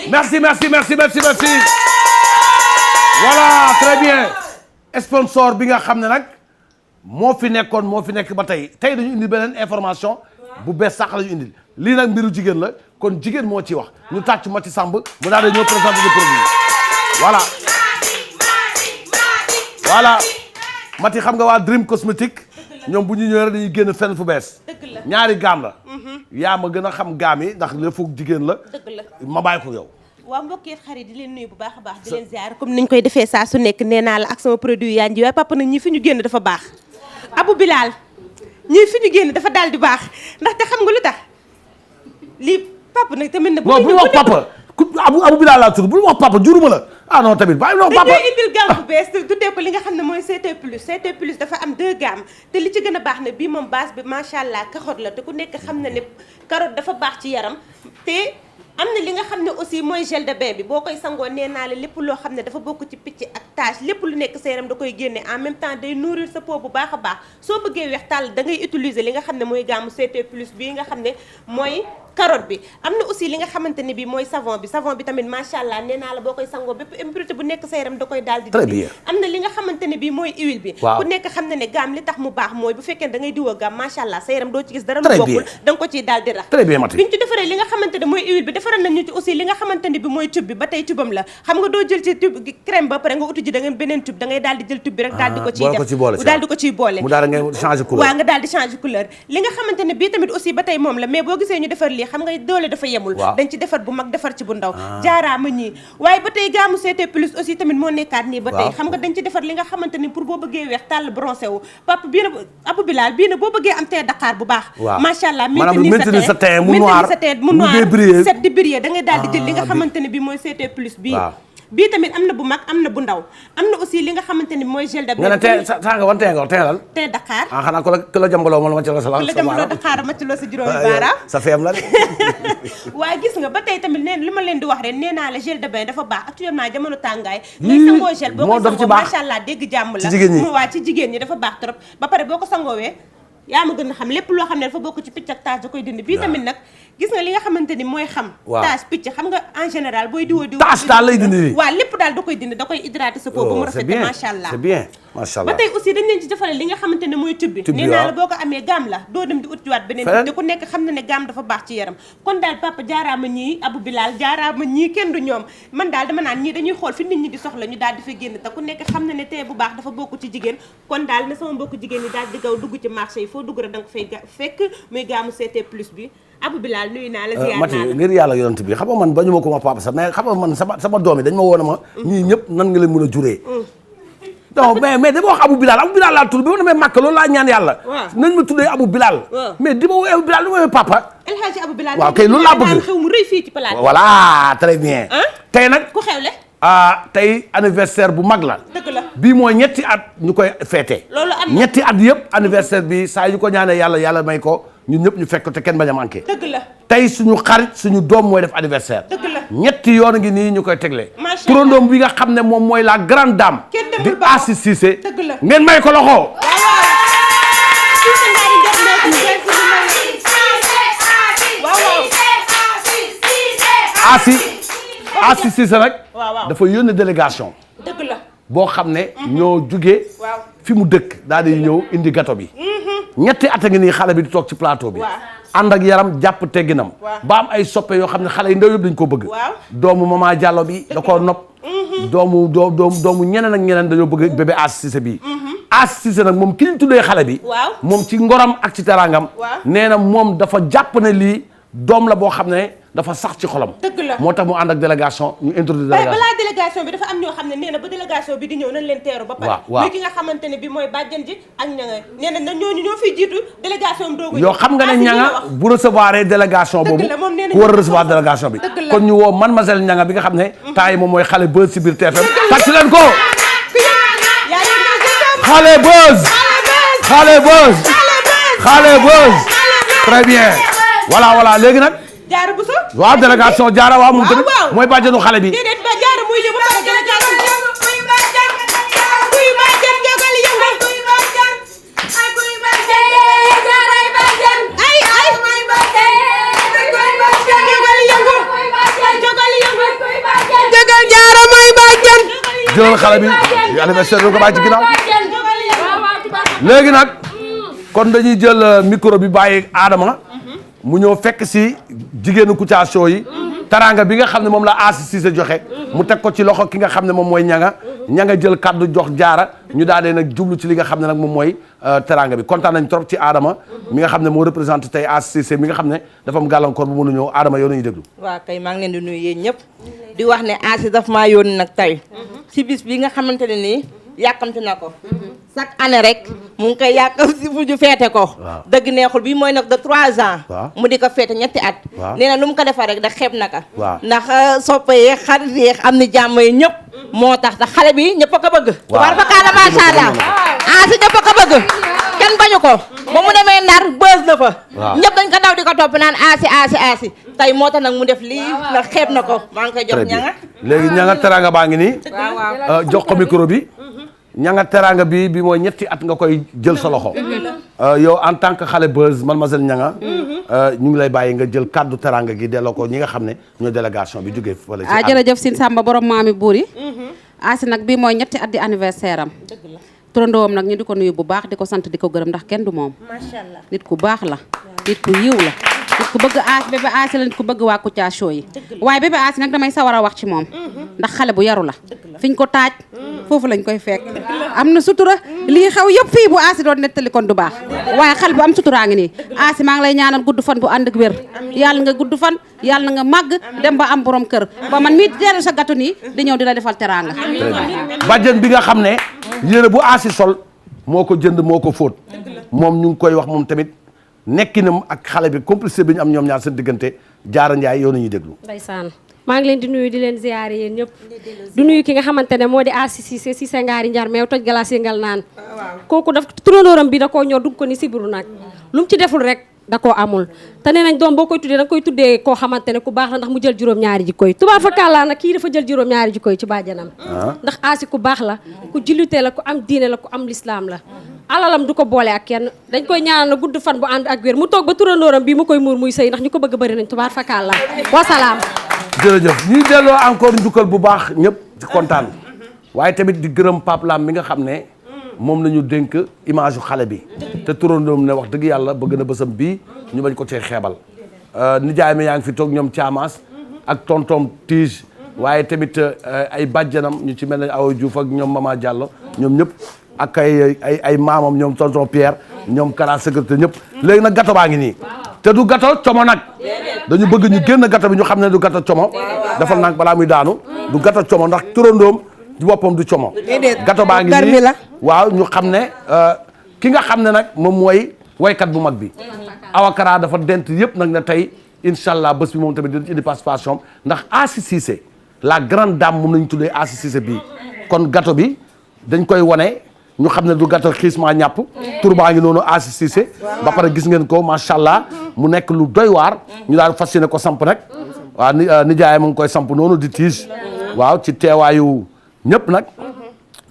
merci voilà très bien sponsor bi nga xam ne nag moo fi nekk ba tey dañu indi beneen information bu bees sax la ñu indi lii nag mbiru jigéen la kon jigéen moo ci wax ñu tàcc Mati Samb mu daal di ñëw présenter le produit voilà Mati xam nga waa Dream Cosmétique ñoom bu ñu ñëwee dañuy génn fenn fu bees ñaari gaam la yaa ma gën a xam gaam yi ndax lépp jigéen la ma bàyyi ko yow waaw mbokk yi xarit di leen nuyu bu baax a baax di leen ziar comme niñ koy defee saa su nekk nee naa la ak sama produit yaa nji waaye papa nag ñi fi ñu génn dafa baax Abou Bilal ñii fi ñu génn dafa daal di baax ndaxte xam nga lu tax lii papa nag tamit na bu wax papa Abou Bilal laa tudd bul wax papa juruma la ah non tamit bàyyi wax papa dañuy indil gamme bu bees tuddee ko li nga xam ne mooy CT plus dafa am 2 gammes te li ci gën a baax ne bii moom base bi macha allah carotte la te ku nekk xam na ne carotte dafa baax ci yaram te am na li nga xam ne aussi mooy gel de bain bi boo koy sangoo nee naa la lépp loo xam ne dafa bokk ci picc ak tache lépp lu nekk sa yaram da koy génne en même temps day nourrir sa peau bu baax a baax soo bëggee weex tàll da ngay utiliser li nga xam ne mooy gamme CT plus bii nga xam ne mooy carotte bi am na aussi li nga xamante ne bi mooy savon bi tamit macha allah nee naa la boo koy sangoo bépp impurité bu nekk sa yaram da koy daal di dindi am na li nga xamante ne bi mooy huile bi ku nekk xam na ne gamme li tax mu baax mooy bu fekkee da ngay diwoo gamme macha allah sa yaram doo ci gis dara lu bokkul da nga ko ciy daal di rax bi ñu ci defaree li nga xamante ne mooy huile bi defaral nañu ci aussi li nga xamante ne bi mooy tube bi ba tey tubam la xam nga doo jël ci tube crème ba pare nga uti ji da nga beneen tube da ngay daal di jël tube bi rek daal di ko ciy def daal di ko ciy boole mu daal nga changer couleur waaw nga daal di changer couleur li nga xamante ne bii tamit aussi ba tey moom la mais boo gisee ñu defar lii xam nga doole dafa yemul dañ ci defar bu mag defar ci bu ndaw jaaraama ñii waaye ba tey gaamu CT plus aussi tamit moo nekkaat nii ba tey xam nga dañ ci defar li nga xamante ni pour boo bëggee weex tàll bronzé wu papa bii na Abou Bilal bii na boo bëggee am teint Dakar bu baax macha allah maintenir sa teint mu noir set di briller da ngay daal di jël li nga xamante ne bi mooy CT plus bii tamit am na bu mag am na bu ndaw am na aussi li nga xamante ni mooy gel de bain. nga ne saa nga wan tee nga teelal. tee Dakar. ah xanaa ku la jàmbaloo ma la ma ci la sa. ku la jàmbaloo Dakar ma ci la sa juróomi baaraam. sa feem la de. waaye gis nga ba tey tamit nee li ma leen di wax rek nee naa la gel de bain dafa baax actuellement jamono tàngaay. ngay sangoo gel boo ko sangoo macha allah dégg jàmm la. ci jigéen ñi dafa baax trop ba pare boo ko sangoowee yaa ma gën a xam lépp loo xam ne dafa bokk ci picc ak tache da koy dindi bii tamit nag gis nga li nga xamante ni mooy xam tache picc xam nga en général booy diwoo tache daal lay dindi waaw lépp daal da koy dindi da koy hydrater sa peau ba mu rafet macha allah c'est bien macha allah ba tey aussi dañ leen ci defale li nga xamante ne mooy tube bi nee naa la boo ko amee gamme la doo dem di utiwaat beneen tube te ku nekk xam na ne gamme dafa baax ci yaram kon daal papa jaaraama ñii Abou Bilal jaaraama ñii kenn du ñoom man daal dama naan ñii dañuy xool fi nit ñi di soxla ñu daal di fa génn te ku nekk xam na ne tey bu baax dafa bokk ci jigéen kon daal ne sama mbokk jigéen ñi daal di gaw dugg ci marché yi foo dugg rek da nga fay fekk muy gaamu CT plus bi Abou Bilal nuyu naa la ziar naa la Mati ngir yàlla yonent bi xam nga man bañu ma ko ma papa sax mais xam nga man sama doom yi dañ ma woon ma ñii ñëpp nan nga leen mën a juree non mais dama wax Abou Bilal laa tudd bi ma demee Màkka loolu laa ñaan yàlla nañ ma tuddee Abou Bilal mais di ma woo Abou Bilal di ma woo papa El Hadji Abou Bilal waaw kay loolu laa bëgg xew mu rëy fii ci palaat voilà très bien tey nag ku xewle tey anniversaire bu mag la dëgg la bii mooy ñetti at ñu koy feete loolu am ñetti at yëpp anniversaire bi saa yu ko ñaanee yàlla may ko ñun ñëpp ñu fekk ko te kenn bañ a manqué dëgg la tey suñu xarit suñu doom mooy def anniversaire dëgg la ñetti yoon ngi nii ñu koy tegle macha allah turandoom bi nga xam ne moom mooy la grande dame di Assi Cissé dëgg la ngeen may ko loxo Assi Cissé nag dafa yónnee délégation dëgg la boo xam ne ñoo jugee fi mu dëkk daal di ñëw indi gâteau bi ñetti at a ngi nii xale bi di toog ci plateau bi ànd ak yaram jàpp tegginam ba am ay soppe yoo xam ne xale yi ndaw yëpp dañ ko bëgg doomu Mama Diallo bi da koo nopp doomu ñeneen ak ñeneen dañoo bëgg bébé Assi Cissé bii Assi Cissé nag moom ki ñu tuddee xale bi moom ci ngoram ak ci terangam nee na moom dafa jàpp ne lii doom la boo xam ne dafa sax ci xolam. dëgg la moo tax mu ànd ak délégation ñu introduire délégation balaa délégation bi dafa am ñoo xam ne nee na ba délégation bi di ñëw nañ leen teeru ba pare muy ki nga xamante ne bi mooy bàjjan ji ak ñanga nee na ñooñu ñoo fiy jiitu délégation bi doogu yoo xam nga ne ñanga bu recevoir délégation boobu ku war a recevoir délégation bi kon ñu woo mademoiselle ñanga bi nga xam ne temps yi moom mooy xale buzz si biir TFM tàcc leen ko xale buzz très bien voilà léegi nag jaara bu so waaw délégation jaara waaw moom tamit mooy bàjjenu xale bi déedéet ba jaara muy ñëw ba pare délégation kuy bàjjan jógal yëngal kuy bàjjan ay kuy bàjjan jaaray bàjjan ay may bàjjan jëlal xale bi anniversaire bi ko bàyyi ci ginnaaw léegi nag kon dañuy jël micro bi bàyyi Adama mu ñëw fekk si jigéenu Kouthia Show yi taranga bi nga xam ne moom la Asi Cissé joxe mu teg ko ci loxo ki nga xam ne moom mooy ñanga jël kaddu jox jaara ñu daal di nag jublu ci li nga xam ne nag moom mooy taranga bi kontaan nañ trop ci Adama mi nga xam ne moo représenté tey Asi Cissé mi nga xam ne dafa am gàllankoor bu mënu ñëw Adama yow nañu déglu waaw kay maa ngi leen di nuyu yéen ñëpp di wax ne Asi daf maa yónni nag tey ci bis bi nga xamante ne nii yàkkamti na ko chaque année rek mu ngi koy yàkkam si fu ñu feete ko dëgg neexul bi mooy nag de 3 ans mu di ko feete ñetti at nee na lu mu ko defar rek da xeeb na ko ndax soppe yi xarit yi am ni jàmm yi ñëpp moo tax da xale bi ñëpp a ko bëgg tubaar fa kaala macha allah Asi ñëpp a ko bëgg kenn bañu ko ba mu demee Ndar bës na fa ñëpp dañ ko daw di ko topp naan Asi tey moo tax nag mu def lii nag xeeb na ko maa ngi koy jox ñanga léegi ñanga teranga baa ngi nii jox ko micro bi ñanga teranga bi mooy ñetti at nga koy jël sa loxo yow en tant que xale buzz mademoiselle ñanga ñu ngi lay bàyyi nga jël kaddu teranga gi delloo ko ñi nga xam ne ñoo délégation bi jógee wala jërëjëf Sine Samba borom maami buur yi Asi nag bii mooy ñetti at di anniversaire am turandoom nag ñu di ko nuyu bu baax di ko sant di ko gërëm ndax kenn du moom macha allah nit ku baax la nit ku yiw la nit ku bëgg bébé Asi la nit ku bëgg waa Kouthia Show yi waaye bébé Asi nag damay sawar a wax ci moom ndax xale bu yaru la fiñ ko taaj foofu lañ koy fekk am na sutura lii xew yëpp fii bu Asi doon nettali kon du baax waaye xale bu am suturaa ngi nii Asi maa ngi lay ñaanal gudd fan bu ànd ak wér yàlla nga gudd fan yàlla nga màgg dem ba am borom kër ba man mii teeral sa gâteau nii di ñëw di la defal teraanga bàjjen bi nga xam ne yére bu Asi sol moo ko jënd moo ko fóot moom ñu ngi koy wax moom tamit nekkinam ak xale bi complicité bi ñu am ñoom ñaar seen diggante Jaara Njaay yow nañuy déglu ndeysaan maa ngi leen di nuyu di leen ziyaare yéen ñëpp du nuyu ki nga xamante ne moo di Asi Cissé Cissé ngaari njar meew toj galaas yëngal naan kooku daf turandooram bi da koo ñor dugg ko ni sibiru nag lu mu ci deful rek da koo amul te nee nañ doom boo koy tuddee da nga koy tuddee koo xamante ne ku baax la ndax mu jël juróom-ñaari jikko yi tubaab fa kàllaa nag kii dafa jël juróom-ñaari jikko yi ci bàjjanam ndax Asi ku baax la ku jullite la ku am diine la ku am lislaam la alalam du ko boole ak kenn dañ koy ñaanal na gudd fan bu ànd ak wér mu toog ba turandooram bii mu koy muur muy sëy ndax ñu ko bëgg bëri nañ tubaab fa kàllaa wasalaam jërëjëf ñuy delloo encore njukkal bu baax ñëpp ci kontaan waaye tamit di gërëm Pape Lam mi nga xam ne moom la ñu dénk image yu xale bi te turandoom ne wax dëgg yàlla bëgg na bësam bii ñu bañ ko cee xeebal nijaay mi yaa ngi fi toog ñoom Thiamas ak tontom Tige waaye tamit ay bàjjanam ñu ci mel ne Awa Diouf ak ñoom Mama Diallo ñoom ñëpp ak ay maamam ñoom tonton Pierre ñoom Kara secrétaire ñëpp léegi nag gâteau baa ngi nii te du gâteau como nag dañu bëgg ñu génn gâteau bi ñu xam ne du gâteau como defal nag balaa muy daanu du gâteau como ndax turandoom ci boppam du como gâteau baa ngi nii waaw ñu xam ne ki nga xam ne nag moom mooy waykat bu mag bi Awa Kara dafa dent yëpp nag ne tey incha allah bés bi moom tamit dina ci indi participation ndax Asi Cissé la grande dame moom nañu tuddee Asi Cissé bii kon gâteau bi dañ koy wane ñu xam ne du gâteau xiisma ñàpp tur baa ngi noonu Asi Cissé ba pare gis ngeen ko macha allah mu nekk lu doy waar ñu daal fas yéene ko samp nag waaw nijaay mu ngi koy samp noonu di Tige waaw ci teewaayu ñëpp nag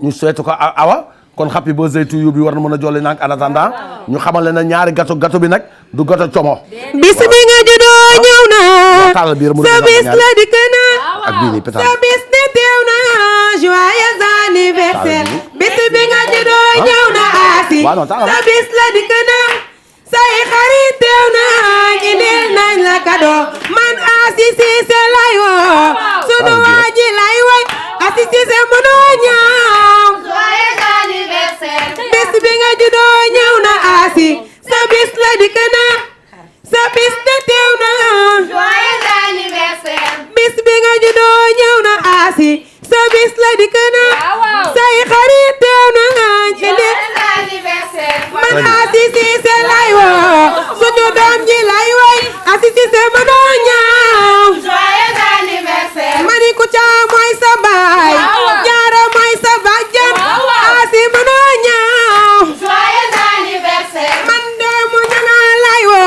ñu souhaité ko Awa kon happy birthday to you bi war na mën a jolli nag en attendant ñu xamal leen ne ñaari gâteau bi nag du gâteau como bis bi nga juddoo ñëw na sa bis la dikk na ak bii nii pétard sa bis de teew na joyeux anniversaire bis bi nga juddoo ñëw na Asi sa bis la dikk na say xarit teew na indil nañ la cadeau man Asi Cissé lay woo sunu waa ji lay woy Asi Cissé mënoo ñaaw joyeux anniversaire bis bi nga juddoo ñëw na Asi sa bis la dikk na sa bis de teew na joyeux anniversaire bis bi nga juddoo ñëw na Asi sa bis la dikk na say xarit teew na joyeux anniversaire man Asi Cissé lay woo suñu doom ji lay woy Asi Cissé mënoo ñaaw joyeux anniversaire mani Kouthia mooy sa baay Jaara mooy sa bàjjan Asi mënoo ñaaw joyeux anniversaire man doomu ñanga lay woo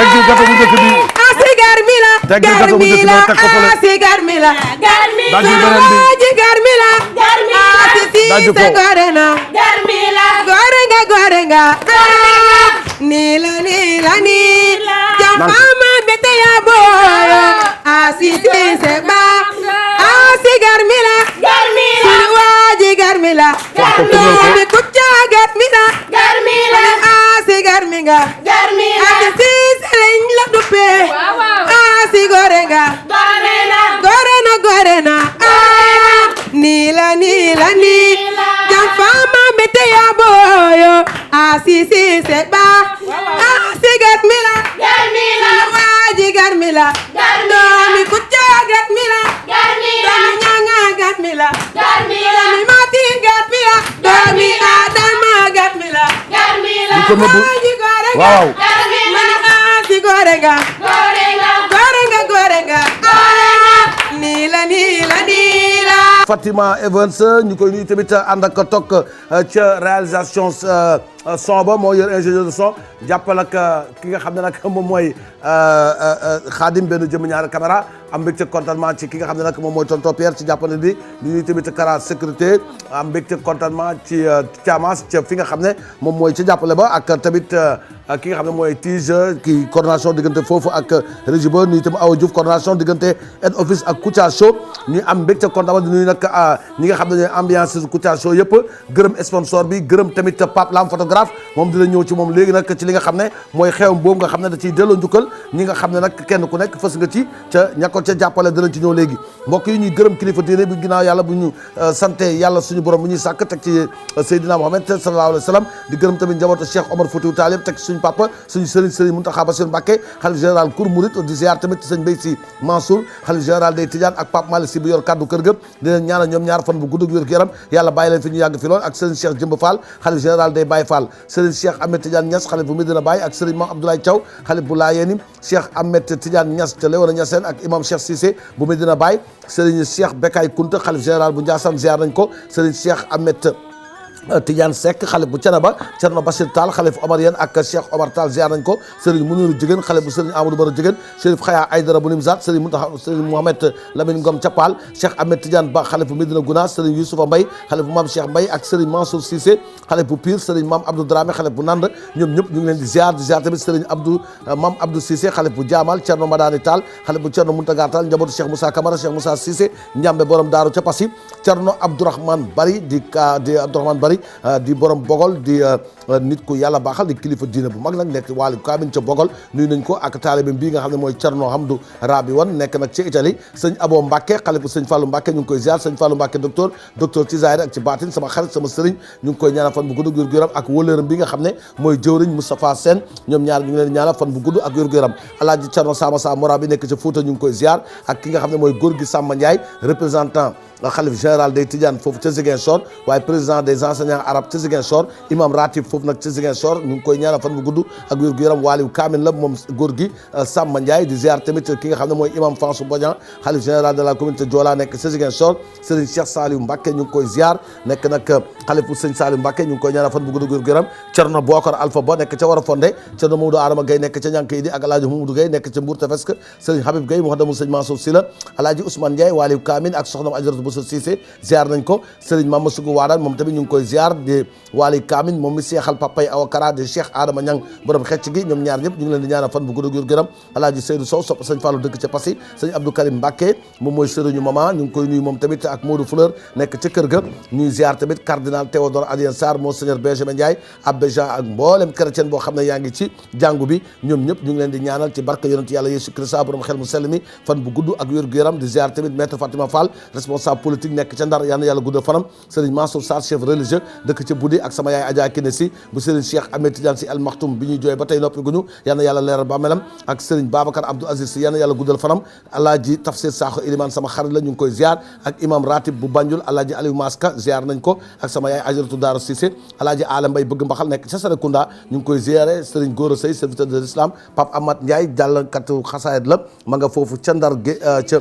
teggil gâteau bu njëkk bi Asi garmi la teggil gâteau bu njëkk bi teg ko fële Asi garmi la garmi dajul beneen bi Aji garmi la garmi la Asi daju ko Cissé gore na garmi la gore nga nii la jafama bete ya boyo Asi Cissé ba Asi garmi la sunu waaji garmi la doomi Kouthia garmi la Asi garmi nga Asi Cissé lañ la duppee Asi gore nga gore na nii la jafama bete ya boyo Asi Cissé ba Asi garmi la sunu waaji garmi la doomi Kouthia garmi la doomi ñanga garmi la doomi mati garmi la doomi Adama garmi la bu ko nëbbu waaw mani Asi gore nga nii la Fatima Evans ñu koy nuyu tamit ànd ak toog ca réalisation son ba moo yor ingénieur de son jàppal ak ki nga xam ne nag moom mooy Khadim benn jëm ñaari caméra am mbégte contentement ci ki nga xam ne nag moom mooy tonton Pierre ci jàppale bi ñu nuyu tamit Kara sécurité am mbégte contentement ci Thiamas ca fi nga xam ne moom mooy ci jàppale ba ak tamit ki nga xam ne mooy Tige ki coordination diggante foofu ak régie ba nuyu tamit Awa Diouf coordination diggante head office ak Kouthia Show ñu am mbégte contentement di nuyu nag ñi nga xam ne ñooy ambiance Kouthia Show yëpp gërëm sponsor bi gërëm tamit Pape Lam photographe moom dina ñëw ci moom léegi nag ci li nga xam ne mooy xewam boobu nga xam ne da ciy delloo njukkal ñi nga xam ne nag kenn ku nekk fës nga ci ca ña ko ca jàppale dinañ ci ñëw léegi mbokk yi ñuy gërëm kilifa diine bi ginnaaw yàlla bu ñu sante yàlla suñu borom bu ñuy sàkk teg ci Seydina Mohamed sallallahu alayhi wa sallam di gërëm tamit njabootu Cheikh Omar Foutiyou Tall yëpp teg ci suñu papa suñu Serigne Mountakha Bassirou Mbacké xalif général Kour Mouride di ziar tamit sëñ Mbaye Sy Mansour xalif général des Tidiane ak Pape Malick Sy bu yor kaddu kër ga di leen ñaanal ñoom ñaar fan bu gudd ak wér gu yaram yàlla bàyyi leen fi ñu yàgg fi lool ak Serigne Cheikh Jëmb Fall xalif général des Baye Fall Serigne Cheikh Ahmed Tidiane Niass xalif bu Medina Baye ak Serigne Mame Abdoulaye Thiaw xalif bu Laayeni Cheikh Ahmed Tidiane Niass te Léona Niassène ak imam Cheikh Cissé bu Medina Baye Serigne Cheikh Bekay Kounta xalif général bu Ndiassane ziar nañ ko Serigne Cheikh Ahmed Tidiane Seck xalif bu Thiénaba Thierno Bachir Tall xalif Omar Yène ak Cheikh Omar Tall ziar nañ ko Serigne Mouniru Jigéen xalif bu Serigne Amadou Baro Jigéen Chérif Khaya Aïdara bu Nimzat Serigne Mountakha Serigne Mohamed Lamine Ngom Thiapal Cheikh Ahmed Tidiane Ba xalif bu Medina Gounass Serigne Youssoufa Mbaye xalif bu Mame Cheikh Mbaye ak Serigne Mansour Cissé xalif bu Pire Serigne Mame Abdou Dramé xalif bu Nand ñoom ñëpp ñu ngi leen di ziar tamit Serigne Mame Abdou Cissé xalif bu Diamal Thierno Madani Tall xalif bu Thierno Mountaga Tall njabootu Cheikh Moussa Camara Cheikh Moussa Cissé Ndiambe borom Daaru ca Passy Thierno Abdourahmane Bari di Abdourahmane Bari di borom Bogol di nit ku yàlla baaxal di kilifa diine bu mag nag nekk waali kaamin ca Bogol nuyu nañ ko ak taalibe bii nga xam ne mooy Thierno Hamdou Rabi wan nekk nag ci Italie sëñ Abo Mbacke xale bu sëñ Fallou Mbacke ñu ngi koy ziar sëñ Fallou Mbacke docteur ci zahir ak ci baatin sama xarit sama sëriñ ñu ngi koy ñaanal fan bu gudd ak wér-gu-yaram ak wëlëram bi nga xam ne mooy jëwriñ Moustapha Sène ñoom ñaar ñu ngi leen ñaanal fan bu gudd ak wér-gu-yaram alaaji Thierno Sama Sa Mora bi nekk ca Fouta ñu ngi koy ziar ak ki nga xam ne mooy góor gi Samba Ndiaye représentant xalif général des Tidiane foofu ca Ziguinchor waaye président des enseignants arabes ca Ziguinchor imam ratib foofu nag ca Ziguinchor ñu ngi koy ñaanal fan bu gudd ak wér gu yaram waaliw kaamil la moom góor gi Samba Ndiaye di ziar tamit ki nga xam ne mooy imam Fansou Bodian xalif général de la communauté Diola nekk ca Ziguinchor Serigne Cheikh Saliou Mbacké ñu ngi koy ziar nekk nag xalif bu Serigne Saliou Mbacké ñu ngi koy ñaanal fan bu gudd ak wér gu yaram Thierno Bokar Alpha Ba nekk ca Wara Fondé Thierno Mamadou Adama Gueye nekk ca Ñank Idi ak Alaaji Mamadou Gueye nekk ca Mbour Tefesk Serigne Habib Gueye muxaddamu Serigne Mansour Sylla Alaaji Ousmane Ndiaye waaliw kaamil ak soxnam Ajaratu Bousso Cissé ziar nañ ko Serigne Mama Sougou Wadane moom tamit ñu ngi koy ziar di waali kaamin moom mi seexal papay Awa Kara di Cheikh Adama Niang borom xecc gi ñoom ñaar ñëpp ñu ngi leen di ñaanal fan bu gudd ak wér gu yaram Alaaji Seydou Sow sopp sëñ Fallou dëkk ca Passy sëñ Abdou Karim Mbacké moom mooy sëriñu mama ñu ngi koy nuyu moom tamit ak Modou Fleur nekk ca kër ga ñuy ziar tamit cardinal Théodore Adrien Sarr Monseigneur Benjamin Ndiaye abbé Jean ak mboolem chrétien boo xam ne yaa ngi ci jàngu bi ñoom ñëpp ñu ngi leen di ñaanal ci barke yonent yàlla Yeesu Christ borom xel mu sell mi fan bu gudd ak wér gu yaram di ziar tamit maître Fatima Fall responsable politique nekk ca Ndar yal na yàlla guddal fanam Serigne Mansour Sarr chef religieux dëkk ca Boudi ak sama yaay Adja Kine si bu Serigne Cheikh Ahmed Tidiane si Al Maktoum bi ñuy jooy ba tey noppi guñu yal na yàlla leeral bàmmeelam ak Serigne Babacar Abdou Aziz si yal na yàlla guddal fanam Alaaji Tafsir Sakho Iliman sama xarit la ñu ngi koy ziar ak imam ratib bu Banjul Alaaji Aliou Maska ziar nañ ko ak sama yaay Ajaratu Daara Cissé Alaaji Ala Mbay bëgg mbaxal nekk ca Serekunda ñu ngi koy ziare Serigne Gora Sey serviteur de l'islam Pape Amad Ndiaye jàllkatu xasaayid la ma nga foofu ca Ndar ca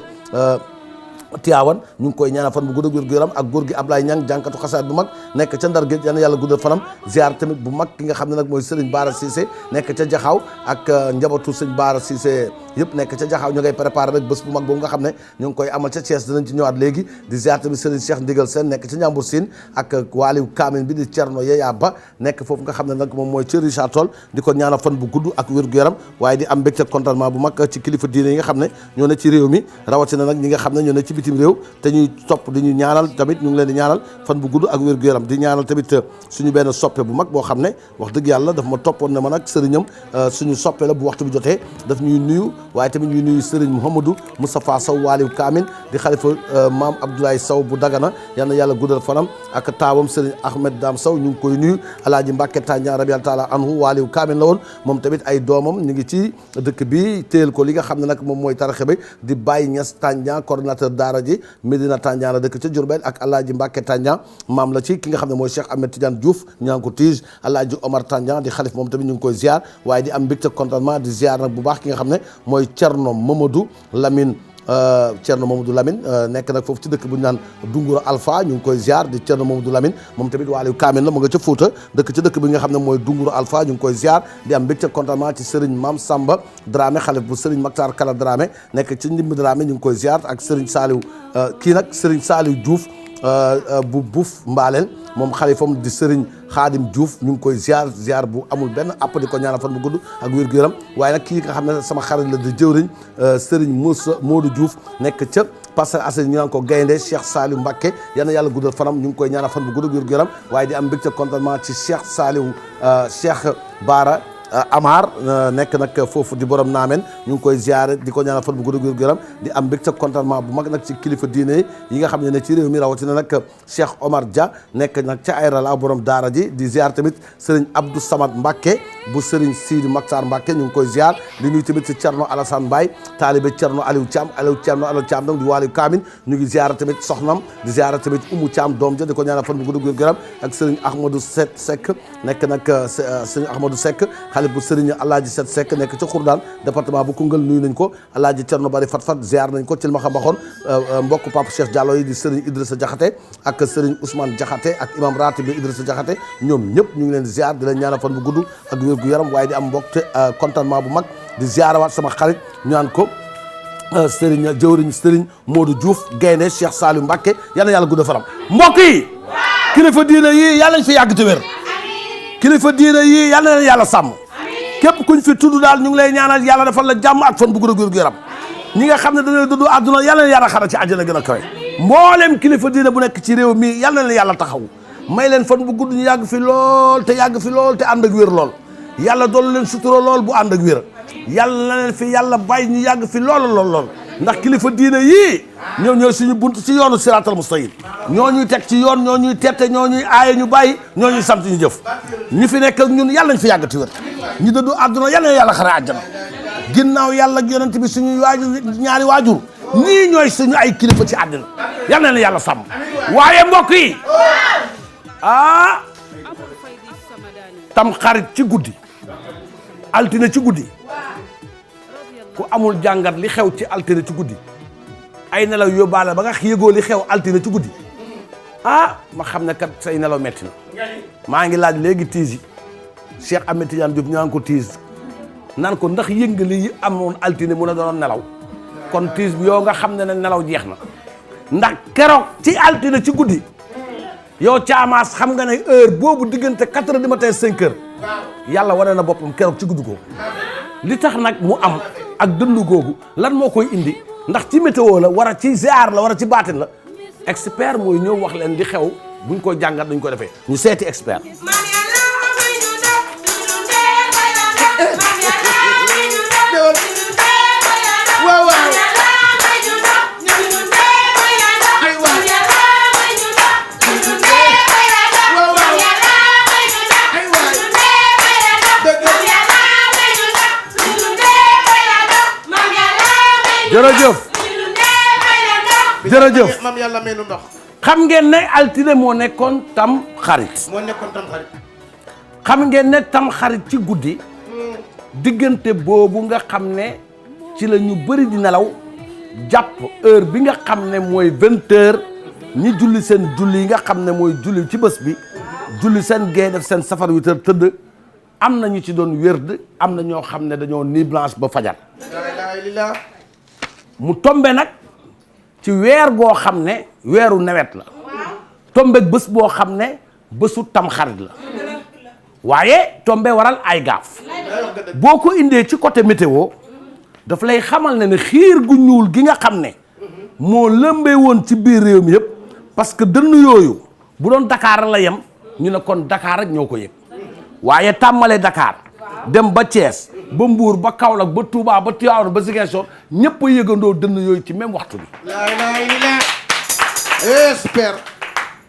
Tiwaawan ñu ngi koy ñaanal fan bu gudd wér gu yaram ak góor gi Ablaye Niang jànkatu xasaat bu mag nekk ca Ndar géej yal na yàlla guddal fanam ziar tamit bu mag ki nga xam ne nag mooy Serigne Bara Cissé nekk ca Jaxaaw ak njabootu Serigne Bara Cissé yëpp nekk ca Jaxaaw ñu ngay préparé rek bés bu mag boobu nga xam ne ñu ngi koy amal ca Thiès dinañ ci ñëwaat léegi di ziar tamit Serigne Cheikh Ndigal Sène nekk ca Njàmbur Sine ak waaliw Kaamin bi di Cerno Yeya Ba nekk foofu nga xam ne nag moom mooy ci Richard Toll di ko ñaanal fan bu gudd ak wér gu yaram waaye di am mbégte contentement bu mag ci kilifa diine yi nga xam ne ñoo ne ci réew mi rawatina nag ñi nga xam ne ñoo ne ci bitim réew te ñuy topp di ñu ñaanal tamit ñu ngi leen di ñaanal fan bu gudd ak wér gu yaram di ñaanal tamit suñu benn soppe bu mag boo xam ne wax dëgg yàlla daf ma toppoon ne ma nag sëriñam suñu soppe la bu waxtu bi jotee daf ñuy nuyu waaye tamit ñuy nuyu sëriñ Mouhamadou Moustapha Sow waaliw Kaamin di xalifa maam Abdoulaye Sow bu Dagana yal na yàlla guddal fanam ak taawam sëriñ Ahmed Dam Sow ñu ngi koy nuyu alaaji Mbàkke Tandian rabial taala anhu waaliw Kaamin la woon moom tamit ay doomam ñu ngi ci dëkk bi téel ko li nga xam ne nag moom mooy taraxe bi di Baye Niass Tandian coordonnateur daara ji Medina Tandian la dëkk ca Diourbel ak alaaji Mbàkke Tandian maam la ci ki nga xam ne mooy Cheikh Ahmed Tidiane Diouf ñaan ko tige alaaji Omar Tandian di xalif moom tamit ñu ngi koy ziar waaye di am mbégte contentement di ziar nag bu baax ki nga xam ne mooy Cerno Mamadou Lamine Cerno Mamadou Lamine nekk nag foofu ci dëkk bu ñu naan Dungura Alpha ñu ngi koy ziar di Cerno Mamadou Lamine moom tamit waaliw Kaamin la mu nga ca Fouta dëkk ca dëkk bi nga xam ne mooy Dungura Alpha ñu ngi koy ziar di am mbégte contentement ci Serigne Mame Samba Dramé xalif bu Serigne Maktar Kala Dramé nekk ci Ndimbi Dramé ñu ngi koy ziar ak Serigne Saliou kii nag Serigne Saliou Diouf bu buuf mbaaleel moom xalifam di Serigne Khadim Diouf ñu ngi koy ziar bu amul benn app di ko ñaanal fan bu gudd ak wér gu yaram waaye nag kii nga xam ne sama xarit la di jëwriñ Serigne Moussa Modou Diouf nekk ca Parcelles Assainies ñu naan ko gaynde Cheikh Saliou Mbacké yal na yàlla guddal fanam ñu ngi koy ñaanal fan bu gudd ak wér gu yaram waaye di am mbégte contentement ci Cheikh Saliou Cheikh Bara Amar nekk nag foofu di borom naameen ñu ngi koy ziare di ko ñaanal fan bu gudd gu yaram di am mbégte contentement bu mag nag ci kilifa diine yi nga xam ne ci réew mi rawatina nag Cheikh Omar Dia nekk nag ca Ayrala borom daara ji di ziar tamit Serigne Abdou Samad Mbacké bu Serigne Sidi Maktar Mbacké ñu ngi koy ziar di nuyu tamit ci Thierno Alassane Mbaye taalibe Thierno Aliou Thiam Aliou Thiam donc di waaliw Kaamin ñu ngi ziar tamit soxnam di ziar tamit Oumou Thiam doom ja di ko ñaanal fan bu gudd gu yaram ak Serigne Ahmadou Seck nekk nag Serigne Ahmadou Seck xalif bu Serigne Alaaji Set Seck nekk ca Khourdaan département bu Koungheul nuyu nañ ko Alaaji Cerno Bari Fat ziar nañ ko ci li ma xam baxoon mbokk Papa Cheikh Diallo yi di Serigne Idrissa Diakhaté ak Serigne Ousmane Diakhaté ak imam ratib bi Idrissa Diakhaté ñoom ñëpp ñu ngi leen di ziar di leen ñaanal fan bu gudd ak wér gu yaram waaye di am mbokk te contentement bu mag di ziarawaat sama xarit ñu naan ko Serigne jëwriñ Serigne Modou Diouf gaynde Cheikh Saliou Mbacké yal na yàlla gudd faram mbokk yi kilifa diine yi yàlla nañ fi yàgg te wér kilifa diine yi yal na leen yàlla sàmm képp kuñ fi tudd daal ñu ngi lay ñaanal yàlla defal la jàmm ak fan bu gudd ak wér gu yaram ñi nga xam ne dañoo dund àdduna yal na leen yàlla xara ci àjjana gën a kawe mboolem kilifa diine bu nekk ci réew mi yal na leen yàlla taxaw may leen fan bu gudd ñu yàgg fi lool te ànd ak wér lool yàlla doon leen sutura lool bu ànd ak wér yàlla na leen fi yàlla bàyyi ñu yàgg fi lool ndax kilifa diine yii ñoo ñooy suñu bunt ci yoonu siraatal mustaqim ñoo ñuy teg ci yoon ñoo ñuy tette ñoo ñuy aaye ñu bàyyi ñoo ñuy sant ñu jëf ñi fi nekk ak ñun yàlla nañ fi yàggati wér ñi dëddu àdduna yàlla na yàlla xare àjjana ginnaaw yàlla ak yonent bi suñuy waajur ñaari waajur ñii ñooy suñu ay kilifa ci àddina yàlla na yàlla sàmm waaye mbokk yi tam xarit ci guddi altine ci guddi ku amul jàngat li xew ci altine ci guddi ay nelaw yóbbaale ba nga yëgoo li xew altine ci guddi ma xam ne kat say nelaw metti na maa ngi laaj léegi tiis yi Cheikh Ahmed Tidiane Diop ñu naan ko tiis naan ko ndax yëngali yi amoon altine mu ne doon nelaw kon tiis bi yow nga xam ne nelaw jeex na ndax keroog ci altine ci guddi yow caamaas xam nga ne heure boobu diggante 4 heures du matin 5 heures yàlla wane na boppam keroog ci guddi googu li tax nag mu am ak dëndu googu lan moo koy indi ndax ci météo la war a ci ziar la war a ci baatin la expert mooy ñëw wax leen di xew buñ ko jàngat duñ ko defee ñu seeti expert jërëjëf maam yàlla may nu ndox. xam ngeen ne altine moo nekkoon tam xarit. xam ngeen ne tam xarit ci guddi diggante boobu nga xam ne ci la ñu bëri di nelaw jàpp heure bi nga xam ne mooy 20 heures ñi julli seen julli yi nga xam ne mooy julli ci bés bi julli seen gée def seen safar 8 heures tëdd am na ñu ci doon wérd am na ñoo xam ne dañoo nuit blanche ba fajar mu tombe nag ci weer goo xam ne weeru nawet la tombe bés boo xam ne bésu tamxarit la waaye tombe waral ay gaaf boo ko indee ci côté météo daf lay xamal ne xiir gu ñuul gi nga xam ne moo lëmbee woon ci biir réew mi yëpp parce que dënn yooyu bu doon Dakar la yem ñu ne kon Dakar rek ñoo ko yëg waaye tàmmale Dakar dem ba Thiès ba Mbour ba Kaolack ba Touba ba Tivaouane ba Ziguinchor ñëpp a yëgandoo dënn yooyu ci même waxtu bi.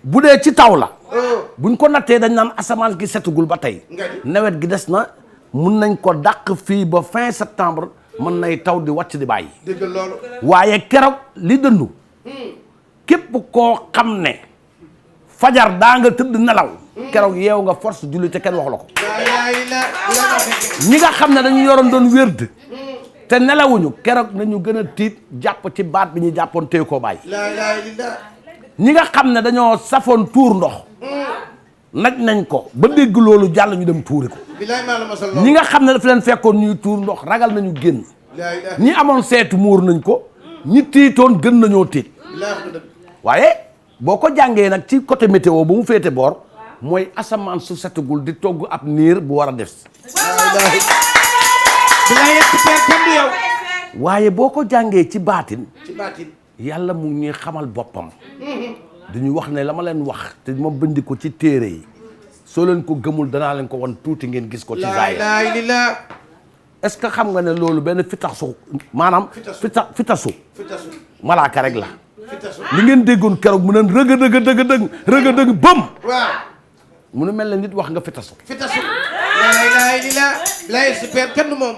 bu dee ci taw la. buñ ko nattee dañ naan asamaan gi setugul ba tey. nawet gi des na mun nañ ko dàq fii ba fin septembre mën nay taw di wàcc di bàyyi. dëgg loolu. waaye keroog li dëndu. képp koo xam ne fajar daa nga tëdd nelaw. keroog yeew nga force julli te kenn wax la ko. ñi nga xam ne dañu yoroon doon wérd te nelawuñu keroog nañu gën a tiit jàpp ci baat bi ñu jàppoon téye koo bàyyi. ñi nga xam ne dañoo safoon tuur ndox naj nañ ko ba dégg loolu jàll ñu dem tuuri ko. ñi nga xam ne daf leen fekkoon ñuy tuur ndox ragal nañu génn. ñi amoon seetu muur nañ ko ñi tiitoon gën nañoo tiit. waaye boo ko jàngee nag ci côté météo bu mu féete boor mooy asamaan su setagul di togg ab niir bu war a def. waaye boo ko jàngee ci baatin. yàlla mu ñuy xamal boppam. dañuy wax ne la ma leen wax te ma bindi ko ci téere yi soo leen ko gëmul danaa leen ko wan tuuti ngeen gis ko ci zaahir. est-ce que xam nga ne loolu benn fitasu maanaam. fitasu malaaka rek la. li ngeen déggoon keroog mu neen rëga dëgg bëm. mu ne mel na nit wax nga fitasu. kenn moom.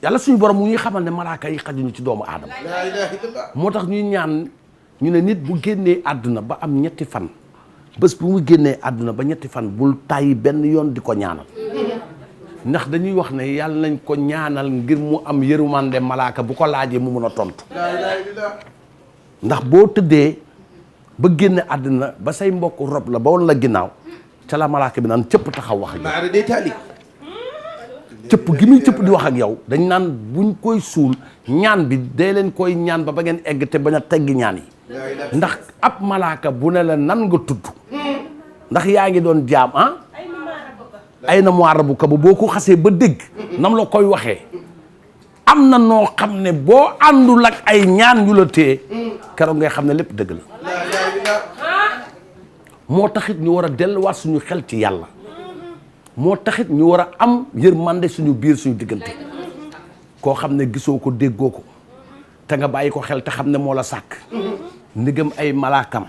yàlla suñu borom mu ñuy xamal ne malaaka yi xajuñu ci doomu aadama. moo tax ñuy ñaan ñu ne nit bu génnee àdduna ba am ñetti fan bés bu mu génnee àdduna ba ñetti fan bul tàyyi benn yoon di ko ñaanal ndax dañuy wax ne yàlla nañ ko ñaanal ngir mu am yërmande malaaka bu ko laajee mu mun a tontu. ndax boo tëddee ba génne àdduna ba say mbokk rob la ba woon la ginnaaw ca la malaaka bi naan cëpp taxaw wax ak cëpp gi muy cëpp di wax ak yow dañ naan buñ koy suul ñaan bi dee leen koy ñaan ba ngeen egg te bañ a teggi ñaan yi ndax ab malaaka bu ne la nan nga tudd ndax yaa ngi doon jaam ay na moira bu kaba boo ko xasee ba dégg nam la koy waxee am na noo xam ne boo àndul ak ay ñaan yu la téye keroog ngay xam ne lépp dëgg la moo taxit ñu war a delluwaat suñu xel ci yàlla moo taxit ñu war a am yërmande suñu biir suñu diggante koo xam ne gisoo ko déggoo ko te nga bàyyi ko xel te xam ne moo la sàkk ndigam ay malaakam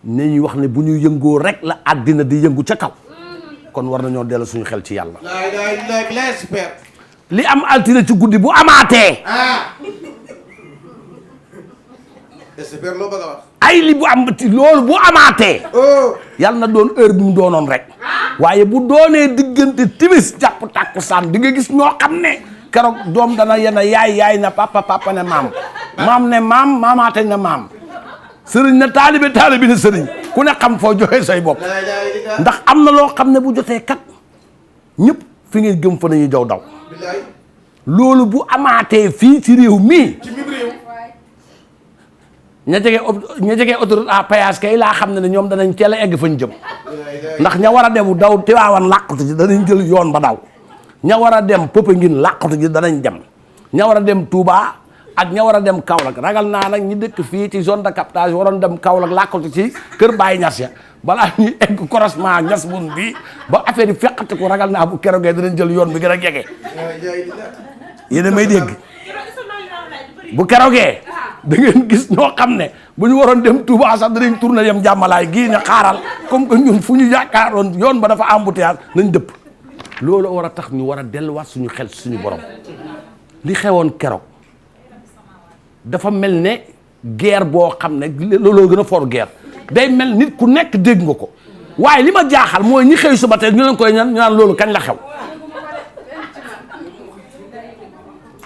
ne ñuy wax ne bu ñu yëngoo rek la àddina di yëngu ca kaw kon war nañoo dellu suñu xel ci yàlla li am altine ci guddi bu amaatee ay li bu am loolu bu amaatee yàlla na doon heure bi mu doonoon rek waaye bu doonee diggante timis jàpp tàkkusaan di nga gis ñoo xam ne keroog doom dana yena yaay na papa ne maam ne maam maamaate na maam sëriñ na taalibe na sëriñ ku ne xam foo joxe say bopp ndax am na loo xam ne bu jotee kat ñëpp fi ngeen gëm fa nañuy jaw daw loolu bu amaatee fii ci réew mii ña jege autoroute à péage kay laa xam ne ñoom danañ teel a egg fañ jëm ndax ña war a dem daw Tiwaawan làqatu ji danañ jël yoon ba daw ña war a dem Popenguine làqatu ji danañ dem ña war a dem Touba ak ña war a dem Kaolack ragal naa nag ñi dëkk fii ci zone de captage waroon dem Kaolack làqatu ci kër Baye Niass ya balaa ñuy egg croisement ak Niass mun bi ba affaire yi feqati ko ragal naa bu keroogee danañ jël yoon bi gën a jege yéen a may dégg bu keroogee da ngeen gis ñoo xam ne bu ñu waroon dem Touba sax danañ tourné yem jàmmalaay gii ne xaaral comme que ñun fu ñu yaakaaroon yoon ba dafa embouteillage nañ dëpp loolu war a tax ñu war a delluwaat suñu xel suñu borom li xewoon keroog dafa mel ne guerre boo xam ne looloo gën a fort guerre day mel nit ku nekk dégg nga ko waaye li ma jaaxal mooy ñi xëy suba tey ñu leen koy ñaan ñu naan loolu kañ la xew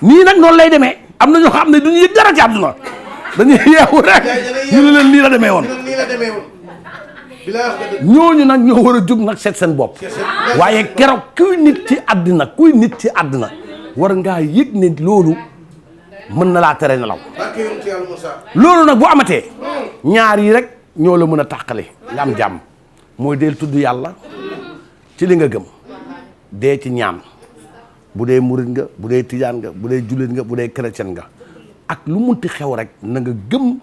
nii nag noonu lay demee am na ñoo xam ne duñu yëg dara ci àdduna dañuy yeewu rek ñu ne leen nii la demee woon ñooñu nag ñoo war a jóg nag seet seen bopp waaye keroog kuy nit ci àddina war ngaa yëg ne loolu mën na laa tere nelaw loolu nag bu amatee ñaar yi rek ñoo la mën a tàqale nga am jàmm mooy deel tudd yàlla ci li nga gëm dee ci ñaan bu dee murit nga bu dee tijaan nga bu dee jullit nga bu dee chrétien nga ak lu munti xew rek na nga gëm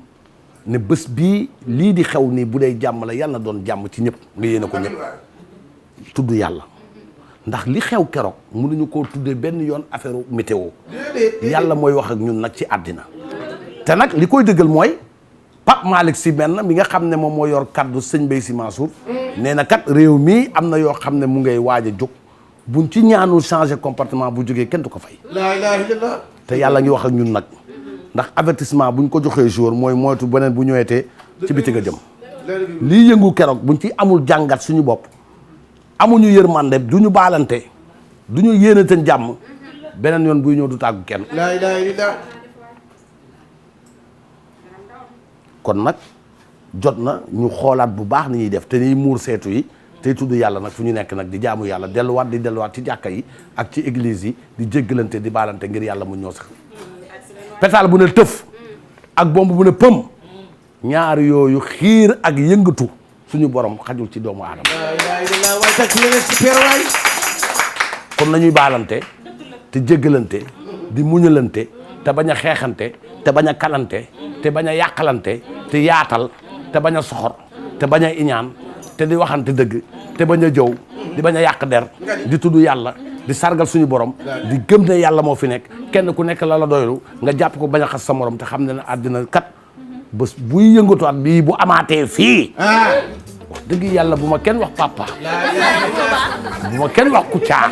ne bés bii lii di xew nii bu dee jàmm la yàlla na doon jàmm ci ñëpp nga yéene ko ñëpp tudd yàlla ndax li xew keroog mënuñu koo tuddee benn yoon affaire météo yàlla mooy wax ak ñun nag ci àddina te nag li koy dëggal mooy Pape Malick Sy benn mi nga xam ne moom moo yor kaddu sëñ Mbaye Sy Mansour nee na kat réew mii am na yoo xam ne mu ngay waaj a jóg buñ ci ñaanul changer comportement bu jógee kenn du ko fay laa ilaaha illallaah te yàlla ngi wax ak ñun nag ndax avertissement buñ ko joxee jour mooy moytu beneen bu ñëwetee ci biti nga jëm lii yëngu keroog buñ ci amul jàngat suñu bopp amuñu yërmande duñu baalante duñu yéenante jàmm beneen yoon buy ñëw du tàggu kenn laa ilaaha illallaah kon nag jot na ñu xoolaat bu baax ni ñuy def te ñuy muur seetu yi tey tudd yàlla nag fu ñu nekk nag di jaamu yàlla delluwaat ci jàkka yi ak ci église yi di jéggalante di baalante ngir yàlla mu ñëw sax pétale bu ne tëf ak bomb bu ne pëm ñaar yooyu xiir ak yëngatu suñu borom xajul ci doomu aadama laa ilaaha illallaah waay tak leen si peer waay kon nañuy baalante te jéggalante di muñalante te bañ a xeexante te bañ a kalante te bañ a yàqalante te yaatal te bañ a soxor te bañ a iñaan te di waxante dëgg te bañ a jëw di bañ a yàq der di tudd yàlla di sargal suñu borom di gëm ne yàlla moo fi nekk kenn ku nekk la la doylu nga jàpp ko bañ a xas sa morom te xam ne ne àddina kat bés buy yëngatu at bii bu amaatee fii wax dëgg yàlla bu ma kenn wax papa bu ma kenn wax Kouthia